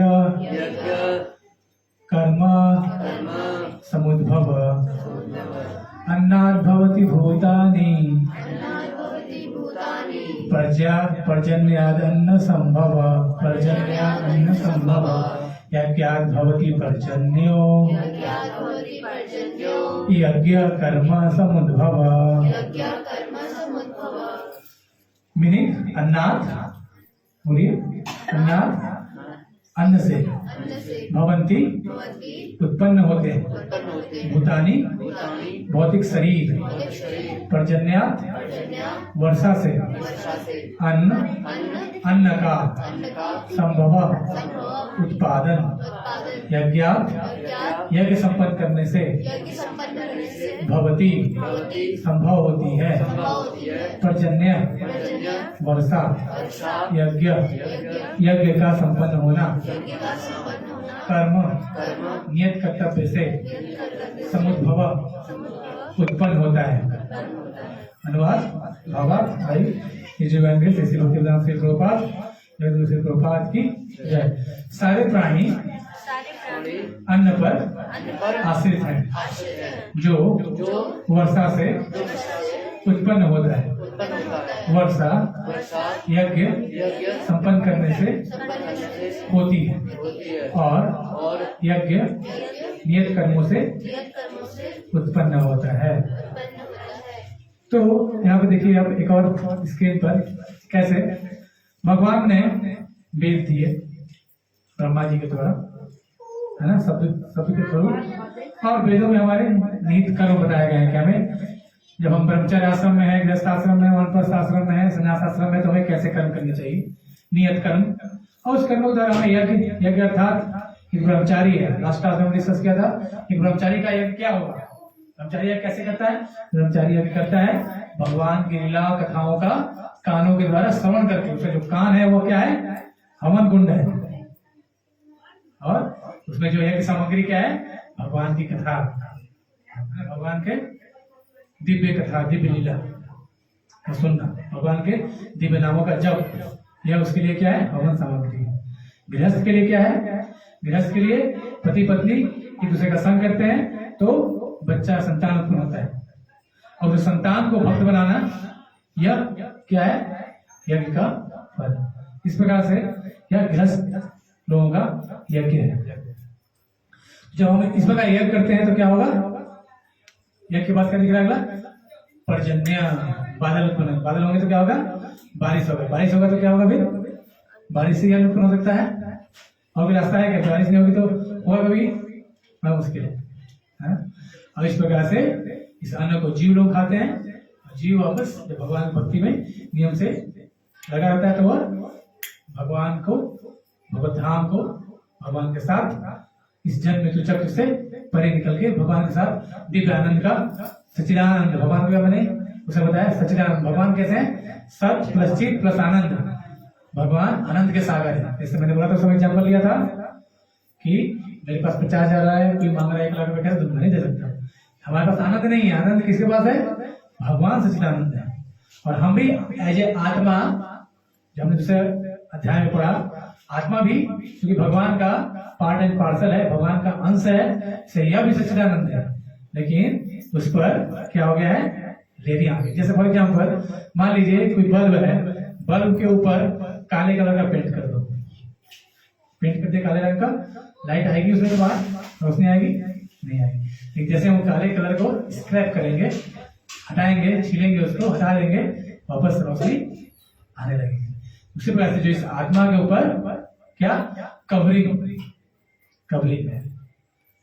Speaker 1: कर्म समुद्भव। अन्नात् भवति भूतानि पर्जन्यात् अन्न संभव यज्ञात् भवति पर्जन्यो यज्ञ कर्म समुद्भव। मीनिंग अन्नात्, बोलिए, अन्नात् अन्न से, भवन्ति उत्पन्न होते हैं, भूतानि भौतिक शरीर, पर्जन्यात् वर्षा से, अन्न का, संभव उत्पादन यज्ञात यज्ञ संपन्न करने से भवती संभव होती है पर्जन्य वर्षा यज्ञ यज्ञ का संपन्न होना कर्म नियत कर्तव्य से समुद्भव उत्पन्न होता है। अनुवाद भावार्थ भाई ये जो श्री प्रभुपाद दूसरे प्रभुपाद की जय। सारे प्राणी अन्न पर आश्रित हैं जो वर्षा से उत्पन्न होता है। वर्षा यज्ञ संपन्न करने से होती है और यज्ञ नियत कर्मों से उत्पन्न होता है। तो यहाँ पे देखिए आप एक और स्क्रीन पर कैसे भगवान ने वेद दिए ब्रह्मा जी के द्वारा, है ना, शब्द के थ्रू, और वेदों में हमारे निहित कर्म बताए गए हैं कि हमें जब हम ब्रह्मचर्य आश्रम में है, गृहस्थ आश्रम में, वानप्रस्थ आश्रम में है, संन्यास आश्रम में, तो हमें कैसे कर्म करने चाहिए, नियत कर्म। और उस कर्म के द्वारा हमें यज्ञ अर्थात एक ब्रह्मचारी है, लास्ट क्लास में डिस्कस किया था कि ब्रह्मचारी का यज्ञ क्या होगा। ब्रह्मचारी यज्ञ कैसे करता है? ब्रह्मचारी यज्ञ करता है भगवान की लीला कथाओं का कानों के द्वारा श्रवण करके, उसका जो कान है वो क्या है? हवन कुंड है, और उसमें जो यज्ञ सामग्री क्या है? भगवान की कथा, भगवान के दिव्य कथा, दिव्य लीला सुनना, भगवान के दिव्य नामों का जप, यह उसके लिए क्या है? हवन सामग्री। गृहस्थ के लिए क्या है? गृहस्थ के लिए पति पत्नी एक दूसरे का संग करते हैं तो बच्चा संतान उत्पन्न होता है, और उस संतान को भक्त बनाना यह क्या है? यज्ञ का फल। इस प्रकार से यह गृहस्थ लोगों का यज्ञ है। जब हम इस प्रकार यज्ञ करते हैं तो क्या होगा? यज्ञ के बाद क्या दिख रहा है अगला? पर्जन्य, बादल उत्पन्न। बादल होंगे तो क्या होगा? बारिश होगा। बारिश होगा तो क्या होगा? फिर बारिश से यह उत्पन्न हो सकता है, और कोई रास्ता है क्या? बारिश नहीं होगी तो होगा कभी? बड़ा मुश्किल है। और इस प्रकार से इस अन्न को जीव लोग खाते हैं, जीव वापस जब भगवान भक्ति में नियम से लगा रहता है तो वह भगवान को, भगवत धाम को, भगवान के साथ इस जन्म मृत्यु चक्र से परे निकल के भगवान के साथ दिव्य आनंद का, सच्चिदानंद भगवान को बने, उसे बताया सच्चिदानंद। भगवान कैसे हैं? सच प्लस चित प्लस आनंद। भगवान आनंद के सागर है। जैसे मैंने बोला था, उसमें एग्जाम्पल लिया था कि मेरे पास 50,000 है, कोई मांग रहा है 1 लाख रुपए, तो नहीं दे सकता। हमारे पास आनंद नहीं है। आनंद किसके पास है? भगवान सच्चिदानंद है। और हम भी एज ए आत्मा, जब हमने दूसरे अध्याय में पढ़ा, आत्मा भी क्योंकि भगवान का पार्ट एंड पार्सल है, भगवान का अंश है, से यह भी सच्चिदानंद है, लेकिन उस पर क्या हो गया है? लेनी आ गई। जैसे फॉर एग्जाम्पल मान लीजिए कोई बल्ब है, बल्ब के ऊपर काले कलर का पेंट कर दो, पेंट कर दे काले रंग का, लाइट आएगी उसमें के बाद? रोशनी आएगी? नहीं आएगी। लेकिन जैसे हम काले कलर को स्क्रैप करेंगे, हटाएंगे, छीलेंगे, उसको हटा देंगे, वापस रोशनी आने लगेगी। उसी प्रकार से जो इस आत्मा के ऊपर क्या कवरिंग है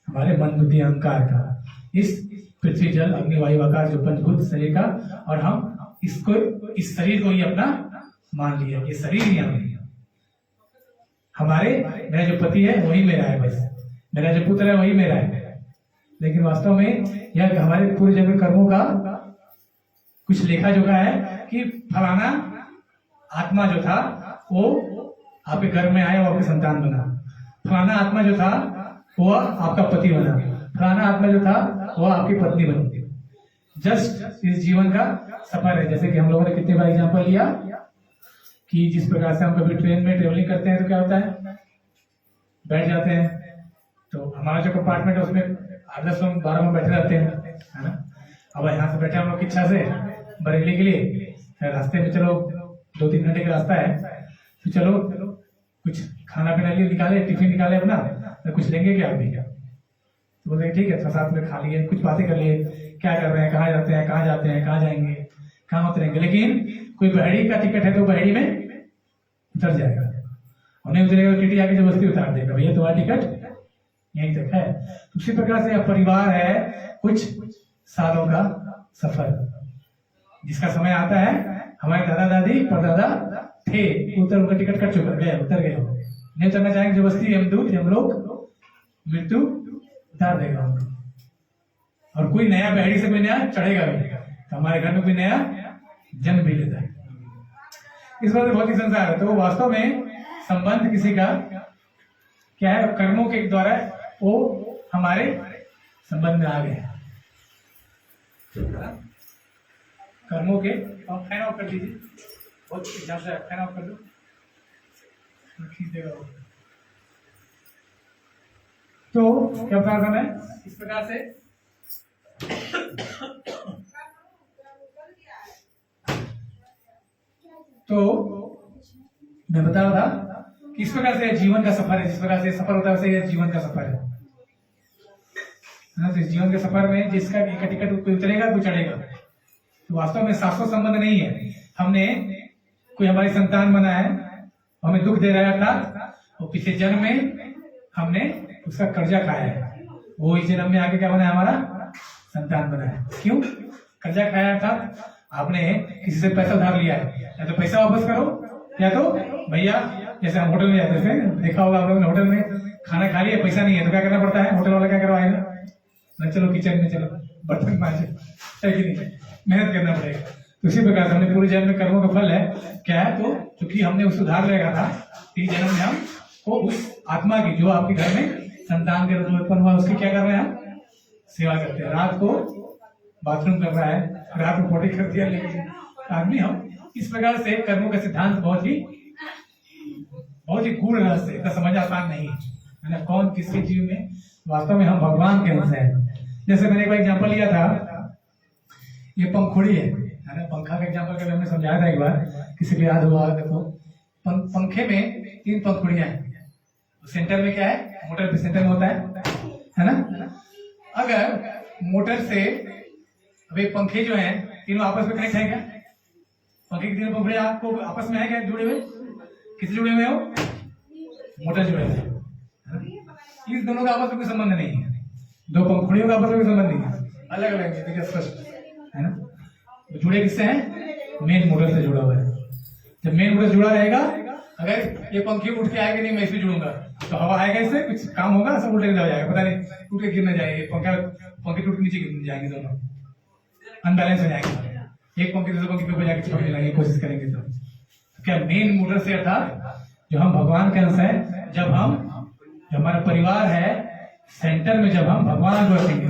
Speaker 1: हमारे मन बुद्धि अहंकार का, इस पृथ्वी जल अग्नि वायु आकाश जो पंचभूत शरीर का, और हम इसको, इस शरीर को ही अपना मान लिया, ये शरीर ही हम हमारे, मेरा जो पति है वही मेरा है, बस मेरा जो पुत्र है वही मेरा है। लेकिन वास्तव में यह हमारे पूरे जन्म कर्मों का कुछ लेखा जोखा है कि फलाना आत्मा जो था वो आपके घर में आया, वो आपके संतान बना, फलाना आत्मा जो था वो आपका पति बना, फलाना आत्मा जो था वो आपकी पत्नी बनी। जस्ट इस जीवन का सफर है। जैसे कि हम लोगों ने कितने बार एग्जांपल लिया कि जिस प्रकार से हम कभी ट्रेन में ट्रेवलिंग करते हैं तो क्या होता है? बैठ जाते हैं, तो हमारा जो कंपार्टमेंट है उसमें 8-10 लोग 12 में बैठे रहते हैं, है ना। अब यहाँ से बैठे हम लोग की इच्छा से बरेली के लिए, रास्ते में चलो 2-3 घंटे का रास्ता है, तो चलो कुछ खाना पीना लिए निकाले, टिफिन निकाले अपना, तो कुछ लेंगे क्या अभी? तो बोलते ठीक है, साथ में खा लिए, कुछ बातें कर लिए, क्या कर रहे हैं, कहाँ जाते हैं, कहाँ जाते हैं, कहाँ जाएंगे, कहाँ उतरेंगे। लेकिन कोई बहड़ी का टिकट है तो बहड़ी में उतर जाएगा, और नहीं उतरेगा तो टीटी आके जबरदस्ती उतार देगा, भैया तुम्हारा टिकट यहीं तक है। उसी प्रकार से परिवार है कुछ सालों का सफर, जिसका समय आता है, हमारे दादा दादी परदादा थे, उतर उनका टिकट कट चुका, गए, उतर गए, नहीं चलना चाहेंगे जबरदस्ती यमदूत यमलोक मृत्यु उतार देगा उनको। और कोई नया बेहड़ी से कोई नया चढ़ेगा भी तो हमारे घर में कोई नया जन्म भी लेता है। इस बात से भौतिक संसार है। तो वास्तव में संबंध किसी का क्या है, कर्मों के द्वारा वो हमारे संबंध में आ गए। कर्मों के, और फैन ऑफ कर दीजिए, बहुत हिसाब से फैन ऑफ कर दो, खींच देगा वो। तो क्या बता रहा मैं इस प्रकार से तो मैं बता रहा था कि इस प्रकार से जीवन का सफर है। जिस प्रकार से सफर होता है वैसे जीवन का सफर है ना। तो इस जीवन के सफर में जिसका एक टिकट कोई उतरेगा कोई चढ़ेगा। तो वास्तव में शाश्वत संबंध नहीं है। हमने कोई हमारी संतान बना है, हमें दुख दे रहा था, और पिछले जन्म में हमने उसका कर्जा खाया है, वो इस जन्म में आके क्या बना है, हमारा संतान बना है। क्यों कर्जा खाया था? आपने किसी से पैसा उधार लिया है, या तो पैसा वापस करो, या तो भैया जैसे हम होटल में जाते थे, देखा होगा आप लोगों ने, होटल में खाना खा लिया, पैसा नहीं है तो क्या करना पड़ता है, होटल वाला क्या करवाएगा, चलो किचन में चलो बर्तन मांजे, है कि नहीं, मेहनत करना पड़ेगा। तो इसी प्रकार से हमने पूरे जन्म में कर्मों का फल है क्या है, तो चूंकि हमने उस उधार लेगा था, इस जन्म में हम को उस आत्मा की जो आपके घर में संतान के रूप में उत्पन्न हुआ उसकी क्या कर रहे हैं, हम सेवा करते हैं। रात को बाथरूम कर रहा है, रात को पोटी कर दिया, लेकिन आदमी हम इस प्रकार से कर्मों का सिद्धांत बहुत ही गूढ़ रहस्य है, समझ आसान नहीं है ना। कौन किसके जीव में, वास्तव में हम भगवान के अंश हैं। जैसे मैंने एक बार एग्जाम्पल लिया था, ये पंखुड़ी है ना, पंखा का एग्जाम्पल कभी हमने समझाया था एक बार, किसी को याद हुआ देखो। पंखे में 3 पंखुड़ियां हैं, सेंटर में क्या है, मोटर पे सेंटर में होता है ना। अगर मोटर से अभी पंखे जो हैं तीनों आपस में कनेक्ट है क्या, पंखे की 3 पंखुड़ियां आपको आपस में है क्या जुड़े हुए, किससे जुड़े हुए हो, मोटर जुड़े हुए हैं। इस दोनों का आपस में कोई संबंध नहीं है, 2 पंखुड़ियों का आपस में कोई संबंध नहीं है, अलग अलग है, स्पष्ट है ना। तो जुड़े किससे हैं, मेन मोटर से जुड़ा हुआ है। जब मेन मोटर जुड़ा रहेगा, अगर ये पंखी उठ के आएगा नहीं, मैं इसमें जुड़ूंगा तो हवा आएगा, इससे कुछ काम होगा, सब उल्टे हो जाएगा, पता नहीं टूट के गिरना जाएंगे, पंखे टूट के नीचे गिर जाएंगे, दोनों अनबैलेंस हो जाएंगे। एक पंखे दूसरे पंखे पे जाके छोड़ने लगेंगे, कोशिश करेंगे तो क्या मेन मोटर से अर्थात जो हम भगवान के अंश है, जब हमारा परिवार है सेंटर में, जब हम भगवान को रखेंगे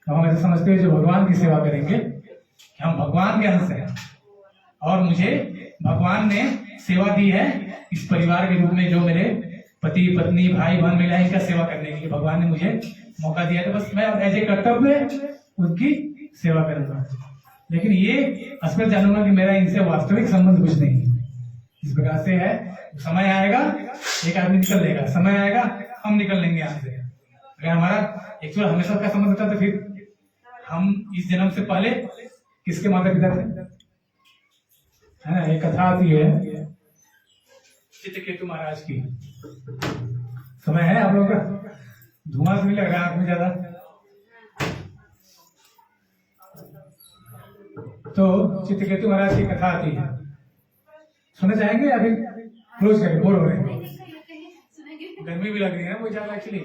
Speaker 1: तो हम ऐसे समझते हैं जो भगवान की सेवा करेंगे कि हम भगवान के अंश हैं, और मुझे भगवान ने सेवा दी है इस परिवार के रूप में, जो मेरे पति पत्नी भाई बहन मिला है, इनका सेवा करने के लिए भगवान ने मुझे मौका दिया, तो बस मैं एज ए कर्तव्य उनकी सेवा करूंगा। लेकिन ये अस्पष्ट जानूंगा कि मेरा इनसे वास्तविक संबंध कुछ नहीं है। इस प्रकार से है, समय आएगा एक आदमी निकल लेगा, समय आएगा हम निकल लेंगे यहाँ से। अगर हमारा एक्चुअल हमेशा का संबंध होता तो फिर हम इस जन्म से पहले किसके माता पिता थे, है ना। एक कथा आती है चित्रकेतु महाराज की, समय है आप लोगों का, धुआं से भी लग रहा है आंख में ज्यादा, तो चित्रकेतु महाराज की कथा आती है, सुनना चाहेंगे या फिर क्लोज करें, बोर हो रहे हैं, गर्मी भी लग रही है वो ज्यादा। एक्चुअली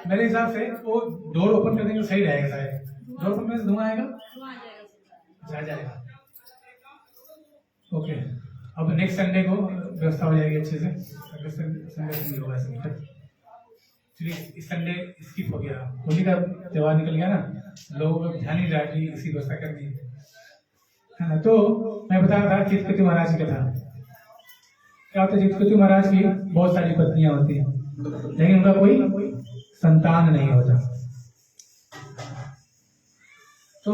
Speaker 1: मेरे हिसाब से वो डोर ओपन कर देंगे तो सही रहेगा, शायद डोर ओपन करने से धुआं आएगा, जा जाएगा। ओके, अब नेक्स्ट संडे को व्यवस्था हो जाएगी अच्छे से, अगले संडे नहीं होगा ऐसा। चलिए इस संडे स्किप हो गया, होली का त्योहार निकल गया ना, लोगों को ध्यान नहीं रहा कि इसकी व्यवस्था करनी है ना। तो मैं बता रहा था चित्रकेतु महाराज की कथा। क्या होता है, चित्रकेतु महाराज की बहुत सारी पत्नियां होती हैं, लेकिन उनका कोई संतान नहीं होता। तो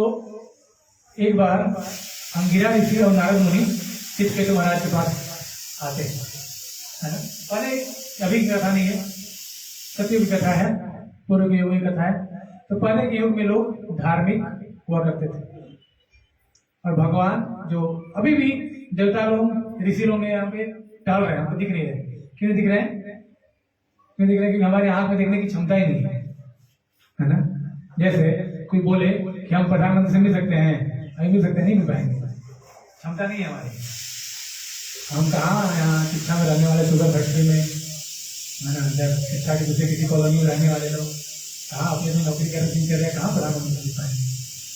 Speaker 1: एक बार अंगिरा ऋषि और नारद मुनि चित्रकेतु महाराज के पास आते हैं, है ना। पहले अभी की कथा नहीं है, सत्य की कथा है, पूर्व के युग की कथा है। तो पहले के युग में लोग धार्मिक हुआ करते थे, और भगवान जो अभी भी देवता लोग ऋषि लोग यहाँ पे टहल रहे हैं, हमको दिख रही है। क्यों दिख रहे हैं, क्यों दिख रहे हैं, क्योंकि हमारे आंख में देखने की क्षमता ही नहीं है ना। जैसे कोई बोले कि हम प्रधानमंत्री से मिल सकते हैं, अभी मिल सकते हैं, नहीं मिल पाएंगे, क्षमता नहीं है हमारी। हम कहाँ यहाँ शिक्षा में रहने वाले शुगर फैक्ट्री में, है ना, जब शिक्षा के दूसरे किसी कॉलोनी में रहने वाले लोग कहाँ अपनी अपनी नौकरी कर रहे हैं, कहाँ प्रधानमंत्री मिल पाएंगे।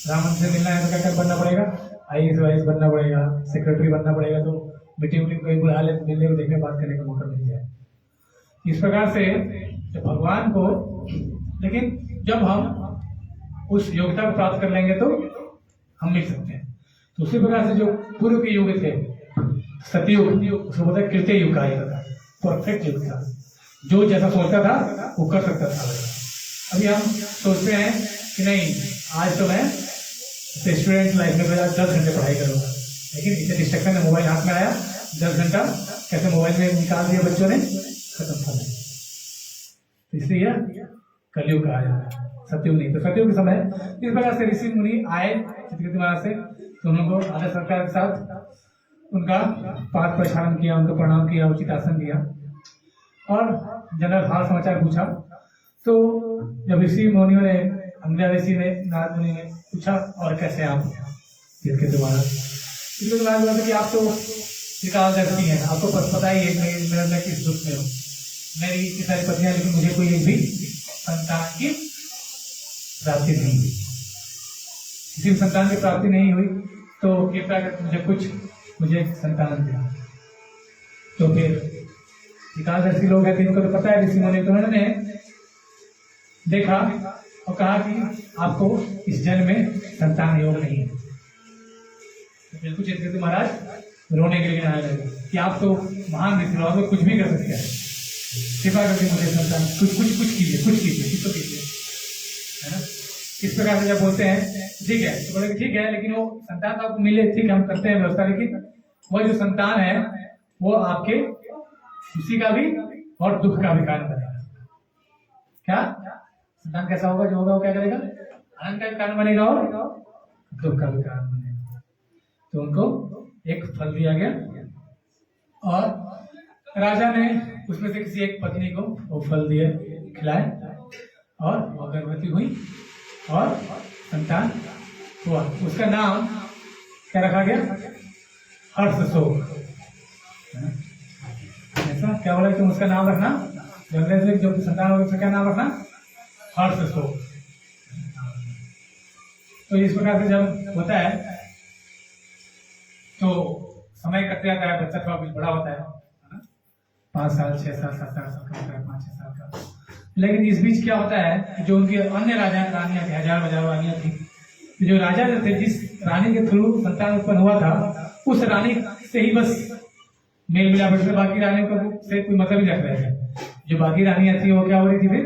Speaker 1: प्रधानमंत्री से मिलना है तो क्या क्या बनना पड़ेगा, IAS बनना पड़ेगा, सेक्रेटरी बनना पड़ेगा, तो मीटिंग वीटिंग कोई बुला ले, मिलने को देखने बात करने का मौका मिल जाए। इस प्रकार से जब भगवान को, लेकिन जब हम उस योग्यता को प्राप्त कर लेंगे तो हम मिल सकते हैं। तो उसी प्रकार से जो पूर्व के युग थे, सतयुग, उसको बोलते हैं कृत्य युग कहा जाता था, परफेक्ट युग था, जो जैसा सोचता था वो कर सकता था। अभी हम सोचते हैं कि नहीं, आज तो मैं स्टूडेंट लाइफ में 10 घंटे पढ़ाई करूंगा, लेकिन इसे डिस्ट्रक्शन में मोबाइल हाथ में आया, 10 घंटा कैसे मोबाइल में निकाल दिया बच्चों ने, खत्म था। तो इसलिए कलयुग कहा जाता है, सतयुग नहीं। तो सतयुग के समय इस प्रकार से ऋषि मुनि आए चित्रकेतु महाराज से, तो उनको आदर सत्कार के साथ उनका पाद प्रक्षालन किया, उनको प्रणाम किया, उचित आसन दिया और जनरल हाल समाचार पूछा। तो जब ऋषि मुनियों ने, अंगिरा ऋषि ने, नारद मुनि ने पूछा और कैसे आप चित्रकेतु महाराज, चित्रकेतु महाराज बोला कि आप तो त्रिकालदर्शी हैं, आपको पता ही है मैं किस दुख में हूँ, मेरी इतनी सारी पत्नियां, लेकिन मुझे कोई एक भी संतान की प्राप्ति नहीं हुई, किसी भी संतान की प्राप्ति नहीं हुई, तो कृपया करके मुझे संतान दिया। तो फिर त्रिकालदर्शी लोग हैं, इनको तो पता है ऋषि मुनि, तो उन्होंने देखा और कहा कि आपको इस जन्म में संतान योग नहीं है। तो बिल्कुल चित्रकेतु महाराज रोने के लिए आने लगे कि आप तो महान ऋषि लोग, कुछ भी कर सकते हैं, कृपा करके मुझे संतान कुछ कीजिए, कुछ तो कीजिए, है ना। इस प्रकार से जब बोलते हैं ठीक है, तो बोले ठीक है, लेकिन वो संतान तो आपको मिले, ठीक है हम करते हैं व्यवस्था, लेकिन वो जो संतान है वो आपके खुशी का भी और दुख का भी कारण बनेगा। क्या संतान कैसा होगा, जो होगा वो क्या करेगा, आनंद का भी कारण बनेगा और दुख का भी कारण बनेगा। तो उनको एक फल दिया गया और राजा ने उसमें से किसी एक पत्नी को वो फल दिए, खिलाए, और वो गर्भवती हुई और संतान हुआ। उसका नाम क्या रखा गया, हर्ष शोक। ऐसा क्या बोला कि उसका नाम रखना, जो संतान होगा उसका क्या नाम रखना, हर्ष शोक। तो इस प्रकार से जब होता है तो समय कट जाता है, बच्चा थोड़ा कुछ बड़ा होता है ना, 5 साल 6 साल 7 साल का होता है, 5-6 साल का। लेकिन इस बीच क्या होता है, जो उनके अन्य राजा रानियां थी, हजार रानियां थी, जो राजा जो थे, जिस रानी के थ्रू संतान उत्पन्न हुआ था, उस रानी से ही बस मेल मिलाप से, बाकी रानियों का से कोई मतलब ही रख रहे थे। जो बाकी रानियां थी वो क्या हो रही थी, फिर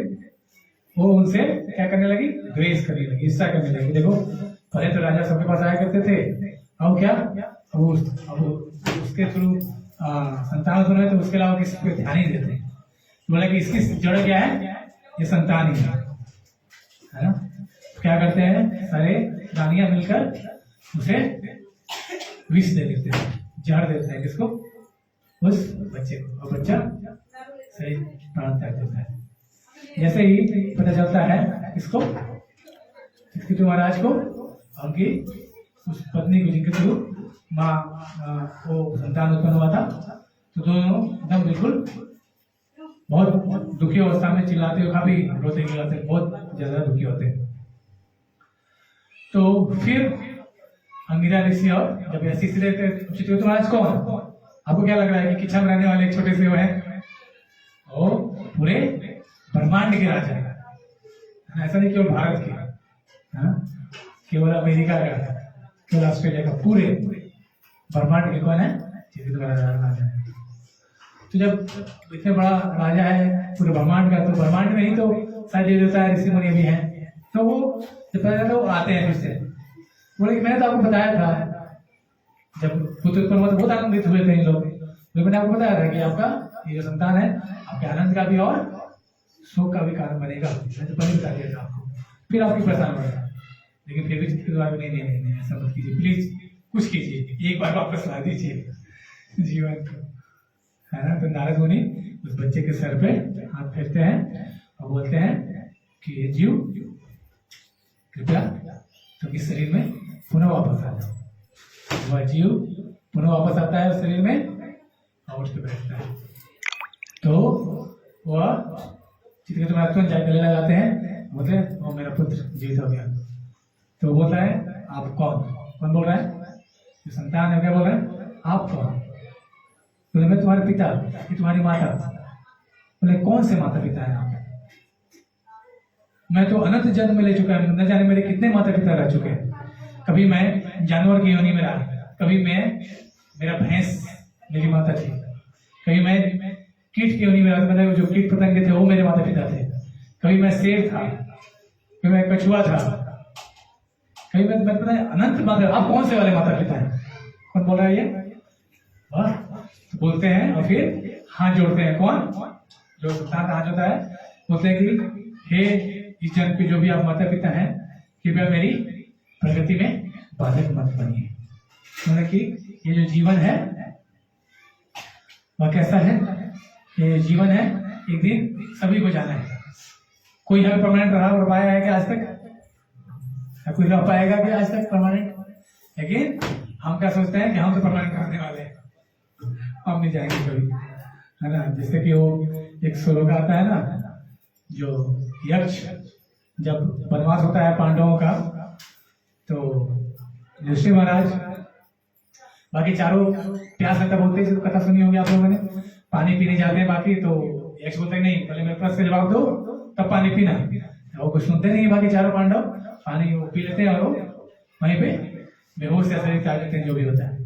Speaker 1: वो उनसे क्या करने लगी, द्वेष करने लगी, ईर्ष्या करने लगी। देखो पहले तो राजा सबके पास आया करते थे, अब क्या, अब उसके थ्रू संतान उत्पन्न है, तो उसके अलावा किसी को ध्यान ही देते। बोला कि इसकी जड़ क्या है, ये संतान ही है ना। क्या करते हैं, सारे रानियां मिलकर उसे विष दे देते हैं, जहर देते हैं, किसको, उस बच्चे को, और बच्चा सही प्राण त्याग देता है। जैसे ही पता चलता है इसको, चित्रकेतु महाराज को, उनकी उस पत्नी को, जिनके थ्रू माँ को संतान उत्पन्न हुआ था, तो दोनों एकदम बिल्कुल बहुत दुखी अवस्था में चिल्लाते हुए, काफी रोते गिलाते, बहुत ज्यादा दुखी होते। तो फिर अंगिरा ऋषि और जब ऐसी स्थिति रहते, चित्रकेतु महाराज कौन, आपको क्या लग रहा है कि किच्छा में रहने वाले एक छोटे से वो हैं, वो पूरे ब्रह्मांड के राजा है, ऐसा नहीं केवल भारत के, केवल अमेरिका का, केवल ऑस्ट्रेलिया का, पूरे ब्रह्मांड के कौन है, चित्रकेतु राजा है। तो जब इतने बड़ा राजा है पूरे ब्रह्मांड का, तो ब्रह्मांड में ही तो सारे देवता ऋषि मुनि भी हैं, तो वो जब पता चला वो आते हैं फिर से, बोले कि मैंने तो आपको बताया था, जब पुत्र उत्पन्न हुआ तो बहुत आनंदित हुए थे इन लोग, तो मैंने आपको बताया था कि आपका ये जो संतान है आपके आनंद का भी और शोक का भी कारण बनेगा, मैंने तो पहले बता दिया था आपको, फिर आपकी परेशान होगा। लेकिन फिर भी नहीं, ऐसा मत कीजिए, प्लीज कुछ कीजिए, एक बार वापस ला दीजिए जीवन को, है ना। तो नारद मुनि उस बच्चे के सर पे हाथ फेरते हैं और बोलते हैं कि ये जीव कृपया तो इस शरीर में पुनः वापस आ जाओ। वह जीव पुनः वापस आता है उस शरीर में, और उठ के बैठता है। तो वह चित के तुम्हारे तुरंत जाके गले लगाते हैं, बोलते हैं वो मेरा पुत्र जीवित हो गया। तो बोलता है आप कौन बोल रहा है? जो संतान है क्या बोल रहा है? आप कौन? बोले मैं तुम्हारे पिता, कि तुम्हारी माता। बोले कौन से माता पिता है आप? मैं तो अनंत जन्म ले चुका है, न जाने मेरे कितने माता पिता रह चुके हैं। कभी मैं जानवर की योनि में रहा, कभी मेरा भैंस मेरी माता थी, कभी मैं कीट की योनि में रहा, मतलब जो कीट पतंगे थे वो मेरे माता पिता थे, कभी मैं शेर था, कभी मैं कछुआ था, कभी मैं पता है अनंत माता। आप कौन से वाले माता पिता हैं? कौन बोल रहा है ये? वाह। तो बोलते हैं और फिर हाथ जोड़ते हैं। कौन? जो संतान हाथ जोड़ता है, बोलते हैं कि हे इस जन्म के जो भी आप माता पिता हैं, कृपया मेरी प्रगति में बाधक मत बनिए। मतलब कि ये जो जीवन है वह कैसा है? ये जीवन है, एक दिन सभी को जाना है। कोई हमें परमानेंट रहा और पाया है कि आज तक? कोई रह पाएगा कि आज तक परमानेंट? लेकिन हम क्या सोचते हैं कि हम तो परमानेंट करने वाले हैं, हम नहीं जाएंगे कभी, है ना। जैसे कि वो एक श्लोक आता है ना, जो यक्ष जब वनवास होता है पांडवों का, तो युधिष्ठिर महाराज बाकी चारों प्यास लगता बोलते हैं, तो कथा सुनी होगी आप लोगों ने, पानी पीने जाते हैं बाकी, तो यक्ष बोलते हैं नहीं पहले मेरे प्रश्न का जवाब दो तब पानी पीना। वो कुछ सुनते नहीं, बाकी चारों पांडव पानी वो पी लेते हैं और वो वहीं पे बेहोश या शरीर त्याग देते हैं, जो भी होता है।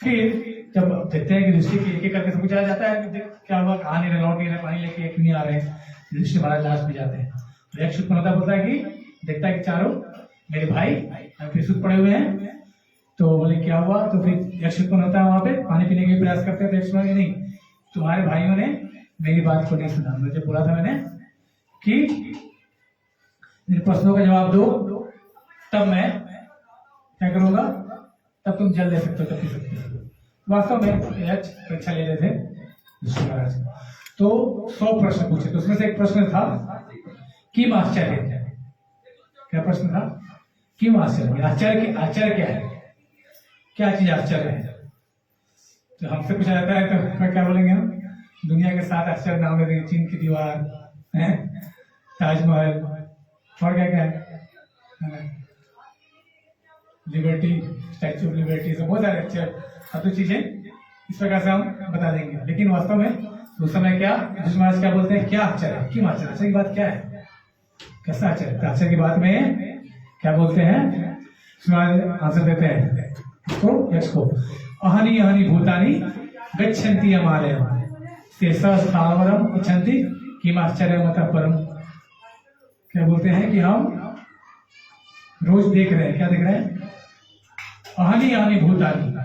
Speaker 1: फिर जब देखते हैं कि युधिष्ठिर की एक करके सब पूछा जाता है कि क्या हुआ, कहाँ नहीं रहे, लौट नहीं रहे, पानी लेके एक नहीं आ रहे हैं। युधिष्ठिर महाराज लास्ट में जाते हैं, तो यक्ष उत्पन्न होता बोलता है कि देखता है कि चारों मेरे भाई फिर सुध पड़े हुए हैं। तो बोले क्या हुआ? तो फिर यक्ष उत्पन्न होता है, वहां पे पानी पीने के प्रयास करते हैं। तो यक्ष बोले नहीं, तुम्हारे भाइयों ने मेरी बात को नहीं सुना, मुझे बोला था मैंने कि मेरे प्रश्नों का जवाब दो तब मैं क्या करूंगा, तब तुम जल दे सकते हो, तब पी सकते हो। वास्तव में यक्ष परीक्षा ले रहे थे युधिष्ठिर महाराज, तो 100 प्रश्न पूछे, तो उसमें से एक प्रश्न था किम आश्चर्य। क्या प्रश्न था? किम आश्चर्य, आश्चर्य क्या है, क्या चीज आश्चर्य है? तो हमसे पूछा जाता है तो क्या बोलेंगे हम? दुनिया के 7 आश्चर्य नाम लेते हैं, चीन की दीवार है, ताजमहल, और क्या क्या है, लिबर्टी, स्टैच्यू ऑफ लिबर्टी, सब बहुत सारे अच्छे तो चीजें इस प्रकार से हम बता देंगे। लेकिन वास्तव में उस समय क्या युधिष्ठिर महाराज क्या बोलते हैं, क्या आश्चर्य, क्यों आश्चर्य, आश्चर्य की बात क्या है, कैसा आश्चर्य? आश्चर्य की बात में क्या बोलते हैं, आंसर देते हैं इसको, यक्ष को, अहनि अहनि भूतानि गच्छन्ति यमालयम् शेषा स्थावरम इच्छन्ति किम आश्चर्यमतः परम। क्या बोलते हैं कि हम रोज देख रहे हैं, क्या देख रहे हैं? अहनि अहनि भूतानि,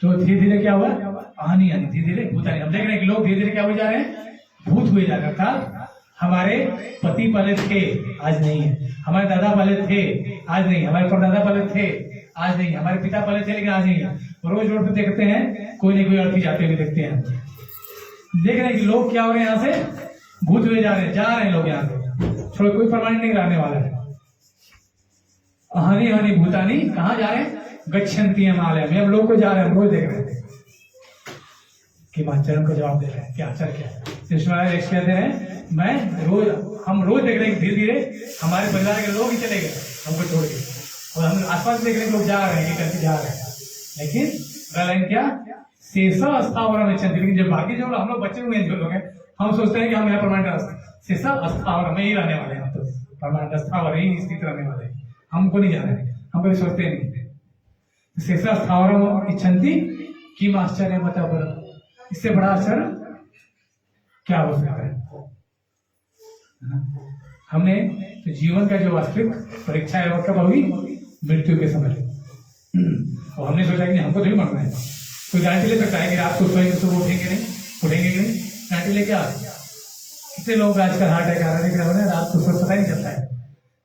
Speaker 1: तो धीरे धीरे क्या हुआ, अहनि अहनि धीरे धीरे भूतानि, हम देख रहे हैं कि लोग धीरे धीरे क्या हुए जा रहे हैं, भूत हुए जा रहे हैं। अर्थात हमारे पति पले थे, आज नहीं है, हमारे दादा पले थे, आज नहीं, हमारे परदादा पले थे, आज नहीं, हमारे पिता पले थे लेकिन आज नहीं है। रोज रोड पे देखते हैं कोई नहीं कोई अर्थी जाते हुए देखते हैं, देख रहे हैं कि लोग क्या हो रहे हैं, यहाँ से भूत हुए जा रहे हैं लोग यहाँ से, छोड़ कोई परमानेंट नहीं रहने वाला है। अहनि अहनि भूतानि, कहाँ जा रहे हैं? गच्छन्ति यमालयम्, हम लोग को जा रहे हैं, हम रोज देख रहे हैं कि आश्चर्य का जवाब दे रहे हैं, क्या आश्चर्य क्या है? यक्ष कहते हैं हम रोज देख रहे हैं धीरे धीरे हमारे परिवार के लोग ही चले गए हमको छोड़ के, और हम आसपास देख रहे हैं लोग जा रहे हैं, करके जा रहे हैं, लेकिन क्या शेषा स्थावरम इच्छन्ति, लेकिन जब बाकी जो हम लोग बचे हुए हैं, जो लोग हैं, हम सोचते हैं कि हम यहाँ परमानेंट शेषा स्थावरम में ही रहने वाले हैं, हम तो परमानेंट स्थावर ही स्थित रहने वाले हैं, हमको नहीं जाना है, हम कभी सोचते नहीं। शेषा स्थावरम इच्छन्ति किम आश्चर्यमतः परम, इससे बड़ा आश्चर्य क्या हो सकता है? हमने तो जीवन का जो वास्तविक परीक्षा है वो कब होगी? मृत्यु के समय। और हमने सोचा कि हमको नहीं मरना है, कोई गारंटी ले सकता है कि रात को सोएंगे तो उठेंगे नहीं, गारंटी लेके आ। कितने लोग आजकल हार्ट अटैक आ रहा है, रात को पता नहीं चलता है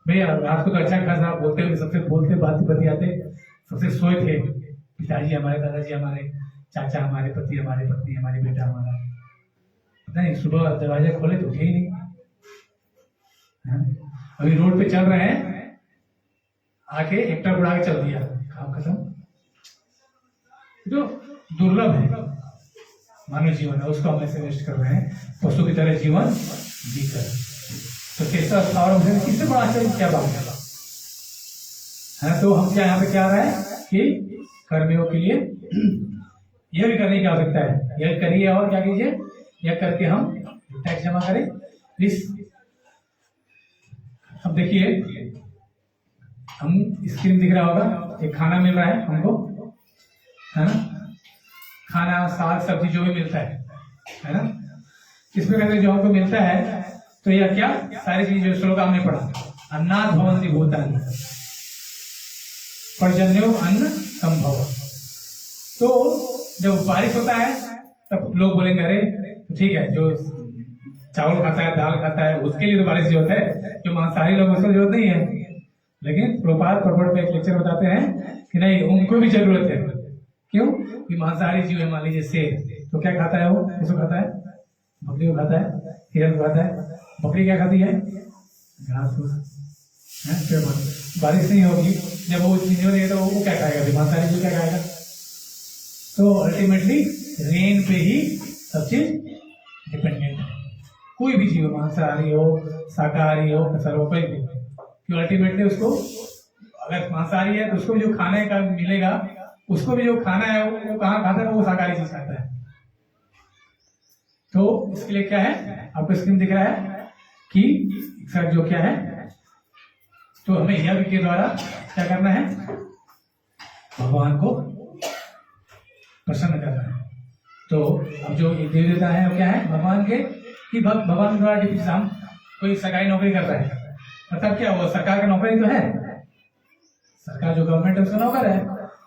Speaker 1: भैया, रात को तो अच्छा खासा बोलते हुए सबसे बोलते बात बतियाते सबसे सोए थे, पिताजी हमारे, दादाजी हमारे, चाचा हमारे, पति हमारे, पत्नी हमारी, बेटा हमारा, पता नहीं सुबह दरवाजे खोले तो उठे ही नहीं। अभी रोड पे चल रहे हैं, आके एक ट्रक उड़ा के चल दिया, काम खत्म। तो दुर्लभ है, मानव जीवन है उसको हम ऐसे वेस्ट कर रहे हैं पशु की तरह जीवन जीकर। तो तीसरा स्थावर किससे बड़ा आश्चर्य क्या बात है। तो हम क्या यहाँ पे क्या आ रहा है कि कर्मियों के लिए यह भी करने की आवश्यकता है, यह करिए और क्या कीजिए, यह करके हम टैक्स जमा करें प्लीज। अब देखिए हम स्क्रीन दिख रहा होगा, एक खाना मिल रहा है हमको, है ना, खाना साग सब्जी जो भी मिलता है ना, इस प्रकार से जो हमको मिलता है तो यह क्या सारी चीज जो श्लोक हमने पढ़ा, अन्नाद भवन्ति भूतानि पर्जन्यो अन्न संभव। तो जब बारिश होता है तब लोग बोलेंगे अरे ठीक है जो चावल खाता है दाल खाता है उसके लिए तो बारिश जो होता है, जो मांसाहारी लोग उसको जरूरत नहीं है। लेकिन प्रभात पर्वत पे एक लेक्चर बताते हैं कि नहीं उनको भी जरूरत है। क्यों कि मांसाहारी जीव है, मान लीजिए शेर तो क्या खाता है, वो किसको खाता है, बकरी को खाता है, हिरन को खाता है। बकरी क्या खाती है, घास फूस। बारिश नहीं होगी जब वो चीज हो रही है तो वो क्या खाएगा, मांसाहारी जीव क्या खाएगा। तो अल्टीमेटली रेन पे ही सब चीज डिपेंडेंट है, कोई भी जीव मांसाहारी हो शाकाहारी हो कसर हो कोई भी, क्यों अल्टीमेटली उसको अगर मांसाहारी है तो उसको भी जो खाने का मिलेगा, उसको भी जो खाना है वो कहाँ खाता है, वो शाकाहारी चीज खाता है। तो इसके लिए क्या है आपको स्क्रीन दिख रहा है कि सर जो क्या है, तो हमें यज्ञ के द्वारा क्या करना है, भगवान को प्रसन्न करना है। तो अब जो देव देवता है वो क्या है भगवान के, कि भगवान के द्वारा जैसे हम कोई सरकारी नौकरी कर रहा है, मतलब क्या वो सरकार का नौकरी तो है, सरकार जो गवर्नमेंट है उसका नौकर है,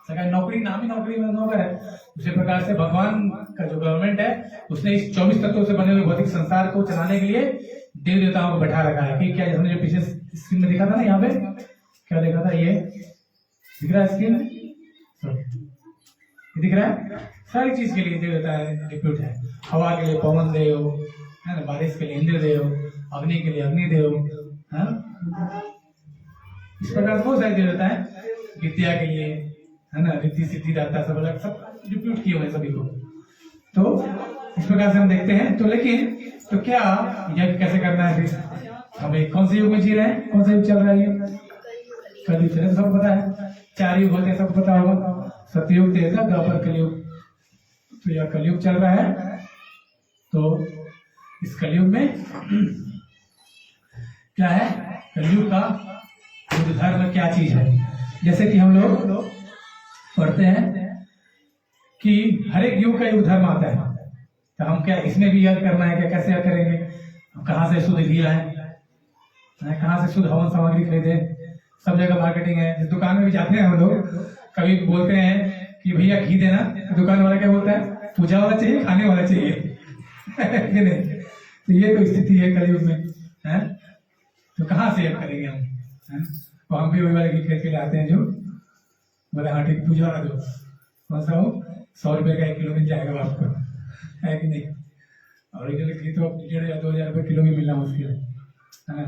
Speaker 1: सरकारी नौकरी नाम ही नौकरी में नौकर है। उसी प्रकार से भगवान का जो गवर्नमेंट है उसने इस 24 तत्वों से बने हुए भौतिक संसार को चलाने के लिए देव देवताओं को बैठा रखा है। कि क्या हमने जो पीछे स्क्रीन में देखा था ना, यहाँ पे क्या देखा था, ये दिख रहा है स्क्रीन में, दिख रहा है, सारी चीज के लिए देव देवता है डिप्यूट है। हवा के लिए पवन देव है ना, बारिश के लिए इंद्र देव, अग्नि के लिए अग्निदेव है, इस प्रकार बहुत सारे देव देवता है, विद्या के लिए है ना, रिद्धि सिद्धि दाता सब अलग सब डिप्यूट किए हुए सभी को। तो इस प्रकार से हम देखते हैं। तो लेकिन तो क्या यज्ञ कैसे करना है, फिर हमें कौन से युग में जी रहे हैं, कौन सा युग चल रहा है, कलयुग चल रहा है, सबको पता है, 4 युग होते हैं सबको पता होगा, सतयुग त्रेता द्वापर कलयुग। तो यह कलयुग चल रहा है। तो इस कलयुग में क्या है, कलयुग का युग धर्म क्या चीज है, जैसे कि हम लोग पढ़ते हैं कि हर एक युग का युग धर्म आता है। तो हम क्या इसमें भी यज्ञ करना है क्या, कैसे यज्ञ करेंगे, हम कहाँ से शुद्ध घी लाएं, कहाँ से शुद्ध हवन सामग्री खरीदे, सब जगह मार्केटिंग है। जिस दुकान में भी जाते हैं हम लोग, कभी बोलते हैं कि भैया घी देना, तो दुकान वाला क्या बोलता है, पूजा वाला चाहिए खाने वाला चाहिए कि नहीं। तो ये तो स्थिति है कलयुग में है। तो कहाँ से यज्ञ करेंगे हम, तो हम भी वही वाले घी खरीद के लाते हैं जो बोले हाँ ठीक पूजा वाला दो, कौन सा हो, 100 रुपये का 1 किलो मिल जाएगा आपको, है कि नहीं। ओरिजिनल घी तो 1,500 या 2,000 रुपये किलो भी मिलना मुश्किल है ना,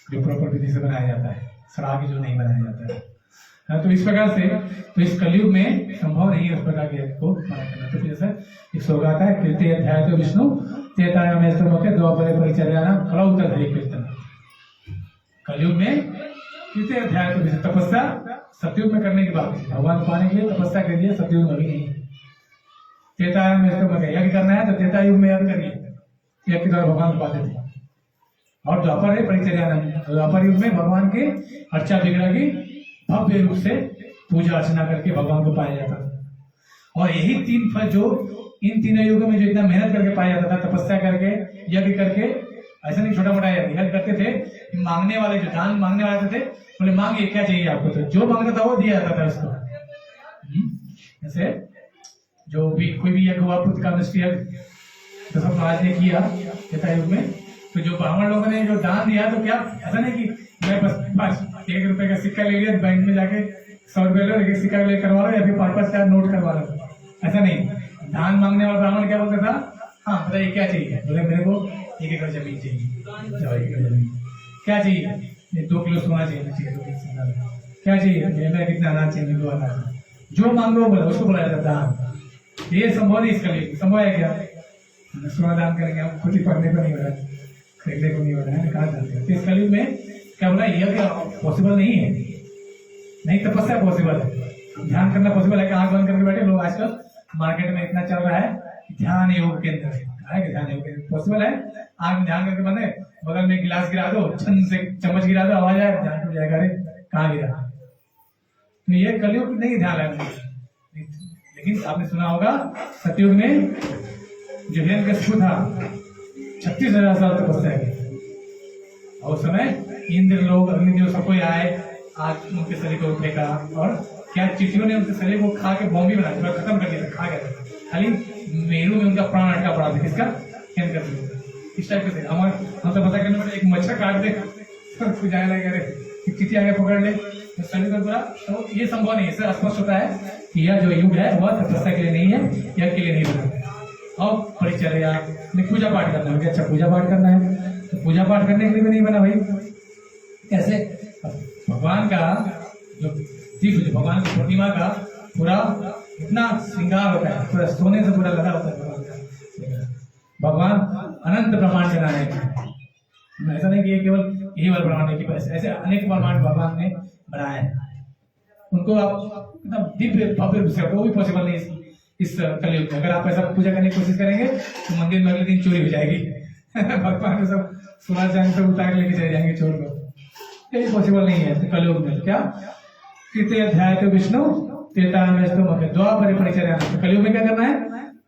Speaker 1: जो प्रॉपर विधि से बनाया जाता है, सड़ा के जो नहीं बनाया जाता है। तो इस प्रकार से तो इस कलयुग में संभव नहीं है उस प्रकार के को मना करना। तो जैसे एक श्लोक आता है, कीर्ति अध्याय तो विष्णु तेतायाम स्तोमके द्वापरे परिचर्याणां कलौ तद्धि कीर्तन। कलयुग में कीर्ति अध्याय तो विष्णु तपस्या सतयुग में करने की बात है, भगवान को पाने के लिए तपस्या करिए, सतयुग में भी नहीं। तेतायाम स्तोमके यज्ञ करना है तो त्रेता युग में यज्ञ करिए, यज्ञ के द्वारा भगवान को पाते थे। और द्वापर है परिचर्याणां, द्वापर युग में भगवान के अर्चा विग्रह की भव्य रूप से पूजा अर्चना करके भगवान को पाया जाता था। और यही 3 फल जो इन तीनों युगों में जो इतना मेहनत करके पाया जाता था, तपस्या करके यज्ञ करके, ऐसा नहीं छोटा मोटा यज्ञ करते थे। मांगने वाले जो दान मांगने वाले थे बोले मांगिए क्या चाहिए आपको, तो जो मांगता था वो दिया जाता था उसको। जैसे जो भी कोई भी यज्ञ हुआ, पुत्र का दृष्टि यज्ञ तो सब महाराज ने किया त्रेता युग में। तो जो ब्राह्मण लोगों ने जो दान दिया, तो क्या ऐसा नहीं कि मैं बस 1 रुपए का सिक्का ले लिया बैंक में जाके 100 रुपए लो, 1 सिक्का ले करवा लो या फिर 5-5 का नोट करवा लो, ऐसा नहीं। दान मांगने वाला ब्राह्मण क्या बोलता था, हाँ बताइए क्या चाहिए, बोले मेरे को 1 एकड़ जमीन चाहिए, 1 एकड़ जमीन क्या चाहिए, 2 किलो सोना चाहिए, 2 किलो सोना क्या चाहिए, मेरा कितना अनाज चाहिए, 2 अनाज, जो मांग लो बोला उसको बोला जाता दान। ये संभव नहीं, इसका लिए संभव है क्या? सोना दान करेंगे, हम खुद ही पढ़ने को नहीं हो रहा है, खरीदने को नहीं हो रहा है, कहाँ जाते हैं? तो इस कलयुग में क्या हो रहा है? यह क्या पॉसिबल नहीं है, नहीं तपस्या पॉसिबल है, ध्यान करना पॉसिबल है कि आंख बंद करके बैठे लोग आजकल मार्केट में इतना चल रहा है ध्यान योग केंद्र है कि ध्यान योग केंद्र पॉसिबल है? आंख में ध्यान करके बंद है, बगल में गिलास गिरा दो, छन से चम्मच गिरा दो, आवाज आए, ध्यान टूट जाएगा, अरे कहाँ गिरा? तो ये कलयुग नहीं ध्यान लगना। लेकिन आपने सुना होगा सतयुग में जो हिरण्यकशिपु था 36,000 साल तपस्या की, और उस समय इंद्र लोग अग्निदेव सब कोई आए, आज उनके शरीर को फेंका, और क्या चीटियों ने उनके शरीर को खा के बॉम्बी बना दिया, खत्म कर दिया, खा गया। खाली मेरू में उनका प्राण अटका पड़ा था, किसका? हिरण्यकशिपु। इस टाइप से हम तो पता करने पड़े, एक मच्छर काट दे तो जाने लगे, अरे चीटी आगे पकड़ ले तो शरीर को पूरा, तो ये संभव नहीं है। इससे स्पष्ट होता है कि यह जो युग है वह तपस्या के लिए नहीं है, यह के लिए नहीं बना। और परिचर्या में पूजा पाठ करना है, अच्छा पूजा पाठ करना है, तो पूजा पाठ करने के लिए भी नहीं बना भाई। कैसे? भगवान का जो दिव्य, भगवान की प्रतिमा का पूरा इतना श्रृंगार होता है, पूरा सोने से पूरा लगा होता है भगवान का। भगवान अनंत ब्रह्मांड का नायक है, ऐसा नहीं कि केवल यही वाला ब्रह्मांड की पैसे, ऐसे अनेक ब्रह्मांड भगवान ने बनाए हैं। उनको आप एकदम दिव्य भव्य विषय, वो भी पॉसिबल नहीं इस कलयुग में। अगर आप ऐसा पूजा करने की कोशिश करेंगे तो मंदिर में अगले दिन चोरी हो जाएगी भगवान को सब सोना चांदी से उतार लेके चले जाएंगे चोर को, ये पॉसिबल नहीं है कलयुग में। क्या कृत्य अध्याय तो विष्णु त्रेता में द्वापर परिचर्या। कलयुग में क्या करना है?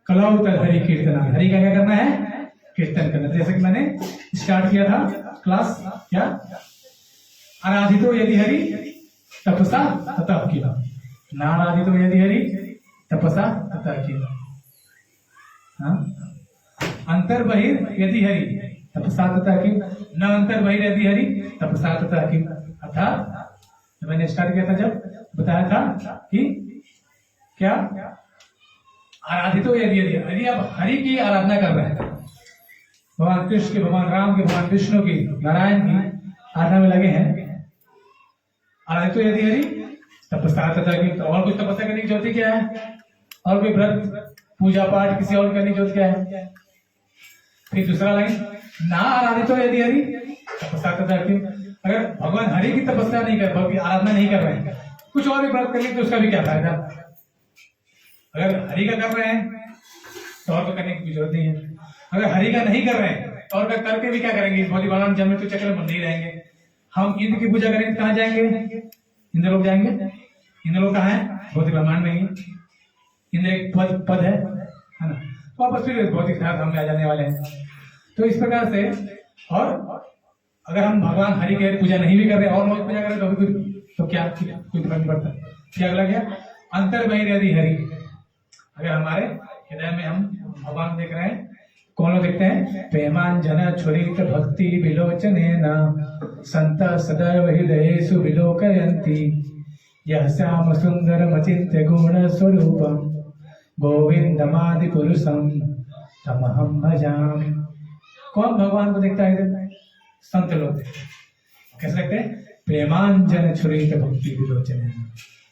Speaker 1: कलौ तद हरि कीर्तन, हरि का क्या करना है? कीर्तन करना। जैसे कि मैंने स्टार्ट किया था क्लास, क्या आराधितो यदि हरि तपसा ततः किला, ना आराधितो यदि हरि तपसा ततः किला। अंतर बहिर यदि हरि तपसा ततः किम, न अंतर बहिर यदि हरि तपसा ततः किम। अर्थात मैंने स्टार्ट किया था जब बताया था कि क्या आराधितो यदि हरि, यदि आप हरि की आराधना कर रहे हैं, भगवान कृष्ण की, भगवान राम की, भगवान विष्णु की, नारायण की आराधना में लगे हैं, आराधितो यदि हरि तपस्या तथा की। तो और कुछ तपस्या करने की जरूरत क्या है? और कोई व्रत पूजा पाठ किसी और करने की जरूरत क्या है? फिर दूसरा लाइन, ना आराधितो यदि हरि तपस्या तथा की। अगर भगवान हरि की तपस्या नहीं कर, भगवान की आराधना नहीं कर रहे हैं, कुछ और भी व्रत करेंगे तो उसका भी क्या फायदा? अगर हरि का कर रहे हैं तो और करने की जरूरत नहीं है। अगर हरि का नहीं कर रहे हैं तो और करके भी क्या करेंगे? बहुत ही भगवान जन्म तो चक्कर में नहीं रहेंगे। हम इंद्र की पूजा करेंगे कहाँ जाएंगे? इंद्र लोग जाएंगे। इंद्र लोग कहाँ है? भौतिक ब्रह्मांड में ही। इंद्र एक पद है ना, तो वापस फिर भौतिक धाम में आ जाने वाले हैं। तो इस प्रकार से, और अगर हम भगवान हरि की पूजा नहीं भी कर रहे और लोग पूजा करें तो भी तो क्या कोई फर्क नहीं पड़ता। क्या अगला क्या? अंतर बहिर यदि हरि, अगर हमारे हृदय में हम भगवान देख रहे हैं, कौन लोग देखते हैं? प्रेमांजन छुरित भक्ति विलोचनेन संत सदैव हृदयेषु विलोकयन्ति यः श्याम सुंदरम अचिन्त्य गुण स्वरूपम गोविंदमादि पुरुषम तमहम भजामि। कौन भगवान को देखता है? संत लोग। कैसे देखते हैं? प्रेमांजन छुरित भक्ति विलोचनेन,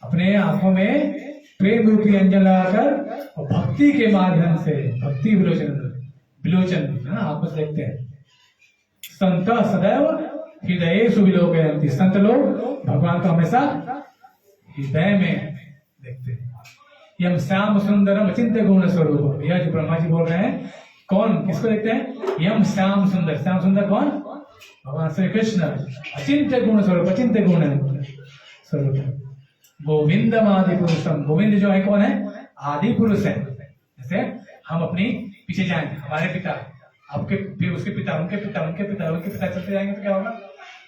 Speaker 1: अपने आंखों में प्रेम रूपी अंजन लगाकर और भक्ति के माध्यम से, भक्ति विलोचन है ना, आंखों से देखते हैं। संत सदैव हृदयेषु विलोकयन्ति, संत लोग भगवान को हमेशा हृदय में देखते हैं। यम श्याम सुंदरम अचिंत्य गुण स्वरूप, यह जो ब्रह्मा जी बोल रहे हैं, कौन किसको देखते हैं? यम श्याम सुंदर। श्याम सुंदर कौन? भगवान श्री कृष्ण। अचिंत्य गुण स्वरूप, अचिंत्य गुण स्वरूप गोविंद आदि पुरुषम। गोविंद जो है कौन है? आदि पुरुष है। जैसे हम अपनी पीछे जाएंगे, हमारे पिता, आपके, फिर उसके पिता, उनके पिता, उनके पिता, उनके पिता, चलते जाएंगे तो क्या होगा?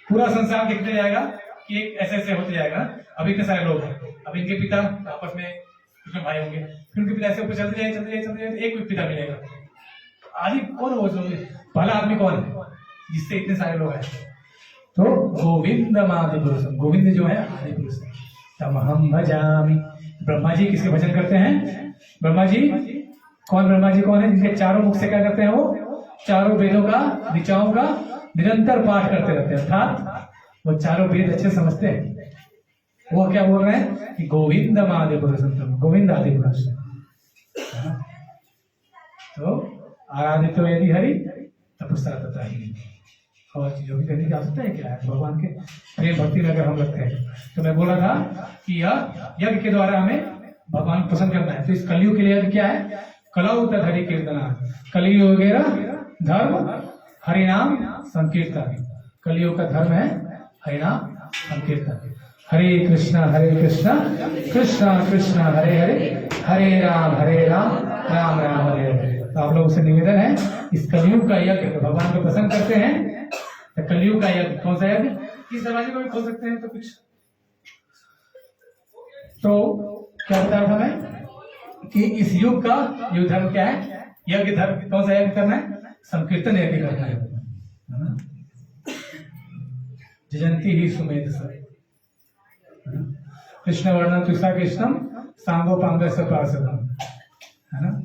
Speaker 1: पूरा संसार दिखते जाएगा कि एक ऐसे ऐसे होते जाएगा। अभी इतने सारे लोग हैं, अब इनके पिता आपस में उसमें भाई होंगे, फिर उनके पिता ऐसे ऊपर चलते जाए, चलते जाए, चलते जाए, एक पिता मिलेगा। आदि कौन हो? पहला आदमी कौन है जिससे इतने सारे लोग हैं? तो गोविंद आदि पुरुष, गोविंद जो है आदि पुरुष। तमहम भजामि। ब्रह्मा जी किसके भजन करते हैं? ब्रह्मा जी कौन? ब्रह्मा जी कौन है? जिनके चारों मुख से क्या करते हैं? वो चारों वेदों का, ऋचाओं का निरंतर पाठ करते रहते हैं, अर्थात वो चारों वेद अच्छे समझते हैं। वो क्या बोल रहे हैं कि गोविंद आदि पुरुष, गोविंद आदि पुरुष। है ना? तो आराधितो यदि हरि तपस्या तथा ही। और चीजों की करने की आवश्यकता है क्या है? भगवान के प्रेम भक्ति में अगर हम लगते हैं तो मैं बोल रहा था कि यह यज्ञ के द्वारा हमें भगवान को पसंद करना है। तो इस कलयुग के लिए यज्ञ क्या है? कलौ तत् हरि कीर्तना, कलयुग वगैरह धर्म हरिनाम संकीर्तन। कलयुग का धर्म है हरिनाम संकीर्तन। हरे कृष्णा कृष्णा कृष्णा हरे हरे, हरे राम राम राम हरे हरे। तो आप लोगों से निवेदन है, इस कलयुग का यज्ञ भगवान को पसंद करते हैं तो कलयुग का यज्ञ कौन सा यज्ञ? इस दरवाजे को भी खोल सकते हैं तो कुछ। तो क्या बता रहा था मैं कि इस युग का युग धर्म क्या है? यज्ञ धर्म। कौन सा यज्ञ करना है? संकीर्तन यज्ञ करना है ना? जयंती ही सुमेध सर कृष्ण वर्णन तुषा कृष्णम सांगोपांग सपासदम, है ना?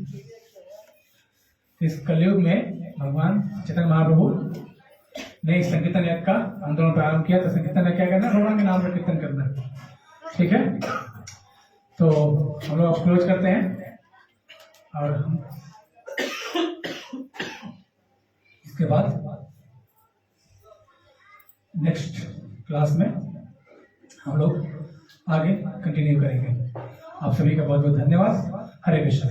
Speaker 1: इस कलयुग में भगवान चैतन्य महाप्रभु ने इस संकीर्तन यज्ञ का आंदोलन प्रारंभ किया। तो संकीर्तन में क्या करना है? भगवान के नाम में कीर्तन करना है। ठीक है, तो हम लोग क्लोज करते हैं और हम इसके बाद नेक्स्ट क्लास में हम लोग आगे कंटिन्यू करेंगे। आप सभी का बहुत बहुत धन्यवाद। हरे कृष्ण।